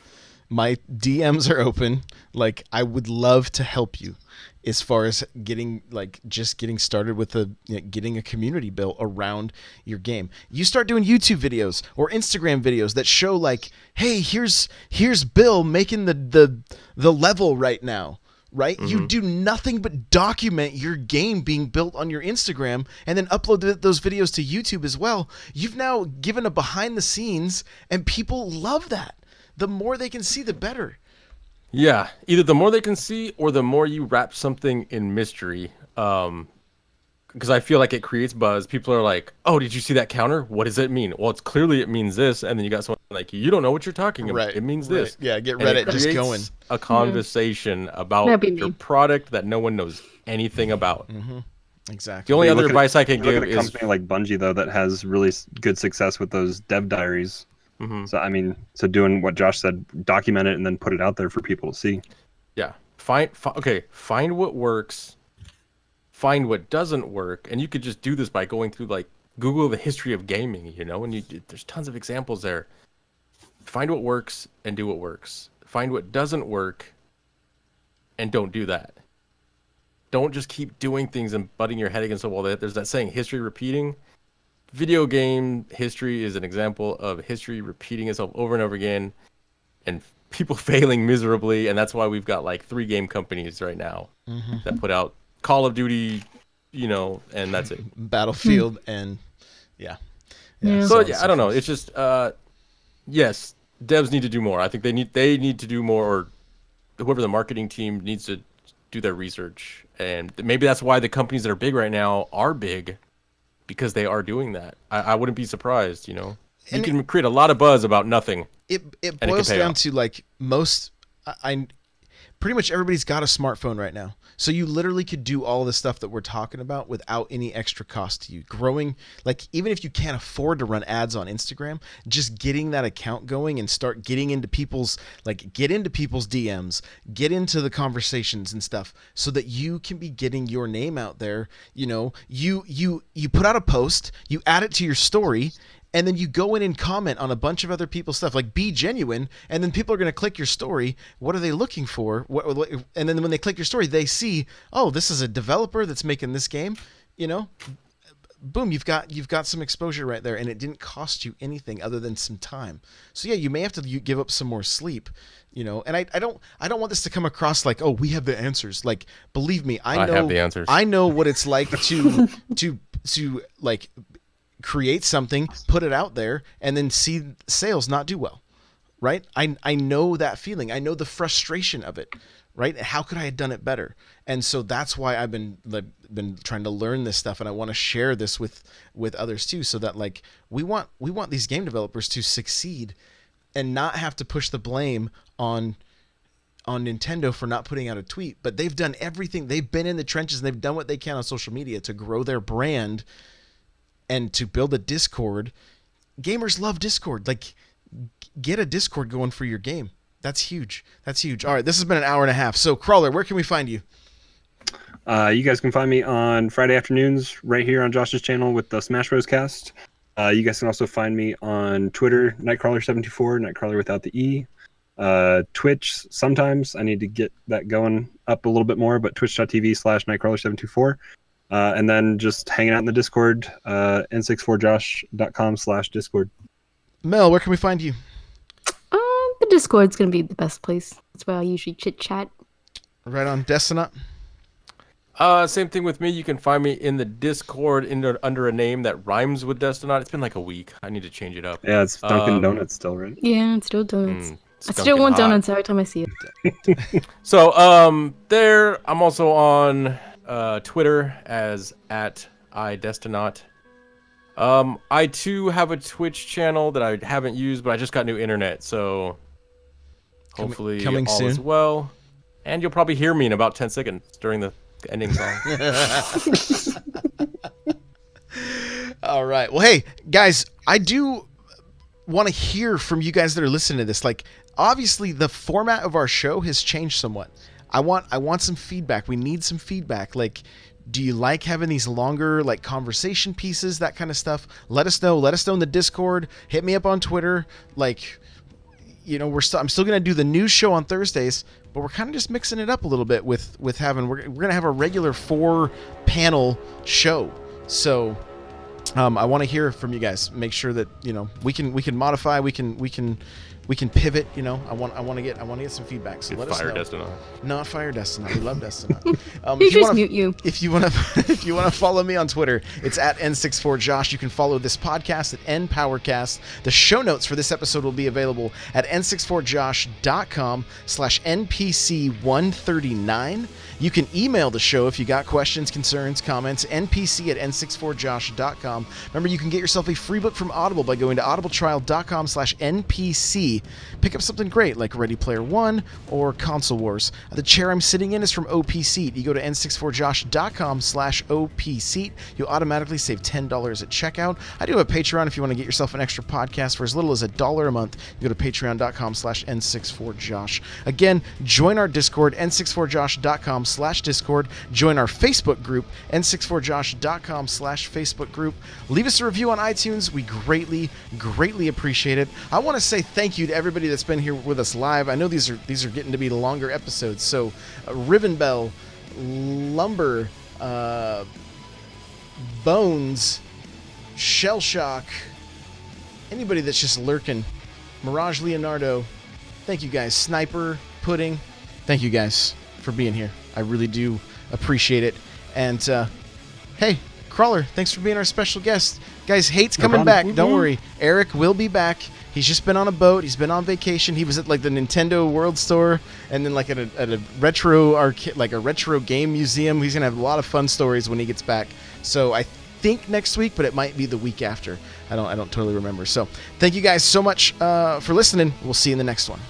my DMs are open. Like, I would love to help you as far as getting started with getting a community built around your game. You start doing YouTube videos or Instagram videos that show like, hey, here's Bill making the level right now. Right? Mm-hmm. You do nothing but document your game being built on your Instagram and then upload those videos to YouTube as well. You've now given a behind the scenes, and people love that. The more they can see, the better. Yeah, either the more they can see or the more you wrap something in mystery. Because I feel like it creates buzz. People are like, oh, did you see that counter? What does it mean? Well, it means this. And then you got someone like, you don't know what you're talking about. Right. It means this. Yeah, get Reddit just going. A conversation about your product that no one knows anything about. Mm-hmm. Exactly. The only other advice I can give is a company like Bungie, though, that has really good success with those dev diaries. Mm-hmm. So doing what Josh said, document it and then put it out there for people to see. Yeah. Find what works. Find what doesn't work, and you could just do this by going through like Google the history of gaming, and there's tons of examples there. Find what works and do what works. Find what doesn't work and don't do that. Don't just keep doing things and butting your head against the wall. There's that saying, history repeating. Video game history is an example of history repeating itself over and over again and people failing miserably, and that's why we've got like 3 game companies right now that put out Call of Duty, and that's it. Battlefield and yeah. So I don't know. It's just yes, devs need to do more. I think they need to do more, or whoever the marketing team needs to do their research. And maybe that's why the companies that are big right now are big, because they are doing that. I wouldn't be surprised, You can create a lot of buzz about nothing. It boils down to like pretty much everybody's got a smartphone right now. So you literally could do all the stuff that we're talking about without any extra cost to you. Growing, like, even if you can't afford to run ads on Instagram, just getting that account going and start getting into people's DMs, get into the conversations and stuff so that you can be getting your name out there. You put out a post, you add it to your story, and then you go in and comment on a bunch of other people's stuff, like be genuine, and then people are going to click your story. What are they looking for? And then when they click your story, they see, oh, this is a developer that's making this game. Boom, you've got some exposure right there, and it didn't cost you anything other than some time. So yeah, you may have to give up some more sleep, And I don't want this to come across like, oh, we have the answers. Like, believe me, I know have the answers. I know what it's like to like create something, put it out there, and then see sales not do well, right? I know that feeling. I know the frustration of it, right? How could I have done it better? And so that's why I've been trying to learn this stuff, and I want to share this with others too, so that like we want these game developers to succeed and not have to push the blame on Nintendo for not putting out a tweet. But they've done everything. They've been in the trenches and they've done what they can on social media to grow their brand and to build a Discord. Gamers love Discord. Like, get a Discord going for your game. That's huge. All right, this has been an hour and a half. So, Crawler, where can we find you? You guys can find me on Friday afternoons right here on Josh's channel with the Smash Bros. Cast. You guys can also find me on Twitter, Nightcrawler724, Nightcrawler without the E. Twitch, sometimes I need to get that going up a little bit more, but twitch.tv/Nightcrawler724. And then just hanging out in the Discord, n64josh.com/Discord. Mel, where can we find you? The Discord's gonna be the best place. That's where I usually chit chat. Right on Destinot. Same thing with me. You can find me in the Discord under a name that rhymes with Destinot. It's been like a week. I need to change it up. Yeah, it's Dunkin' Donuts still, right? Yeah, it's still donuts. It's I still Dunkin' want Hot. donuts every time I see it. So, there, I'm also on Twitter as @iDestinaut. I too have a Twitch channel that I haven't used, but I just got new internet, so hopefully coming all soon. is well. And you'll probably hear me in about 10 seconds during the ending song. All right. Well, hey, guys, I do want to hear from you guys that are listening to this. Like, obviously, the format of our show has changed somewhat. I want some feedback. We need some feedback. Like, do you like having these longer, like, conversation pieces, that kind of stuff? Let us know. Let us know in the Discord. Hit me up on Twitter. Like, you know, I'm still gonna do the news show on Thursdays, but we're kind of just mixing it up a little bit with having we're gonna have a regular 4-panel show. So I want to hear from you guys. Make sure that, you know, we can modify, we can pivot. You know, I want to get some feedback. So let us know. Fire Destinot. Not fire Destinot. We love Destinot. You just mute you. If you want to follow me on Twitter, it's @n64josh. You can follow this podcast at npowercast. The show notes for this episode will be available at n64josh.com/npc139. You can email the show if you got questions, concerns, comments, npc@n64josh.com. Remember, you can get yourself a free book from Audible by going to audibletrial.com/npc. Pick up something great like Ready Player One or Console Wars. The chair I'm sitting in is from OP Seat. You go to n64josh.com/OP Seat. You'll automatically save $10 at checkout. I do have a Patreon if you want to get yourself an extra podcast for as little as $1 a month. You go to patreon.com/n64josh. Again, join our Discord, n64josh.com/Discord. Join our Facebook group, n64josh.com/Facebook group. Leave us a review on iTunes. We greatly appreciate it. I want to say thank you to everybody that's been here with us live. I know these are getting to be longer episodes. So, Ribbon Bell, Lumber, Bones, Shell Shock, anybody that's just lurking, Mirage Leonardo, thank you guys. Sniper, Pudding, thank you guys for being here. I really do appreciate it. And hey, Crawler, thanks for being our special guest. Guys, Hate's coming back. Don't worry. Eric will be back. He's just been on a boat. He's been on vacation. He was at like the Nintendo World Store and then like at a retro arcade, like a retro game museum. He's gonna have a lot of fun stories when he gets back. So I think next week, but it might be the week after. I don't totally remember. So thank you guys so much for listening. We'll see you in the next one.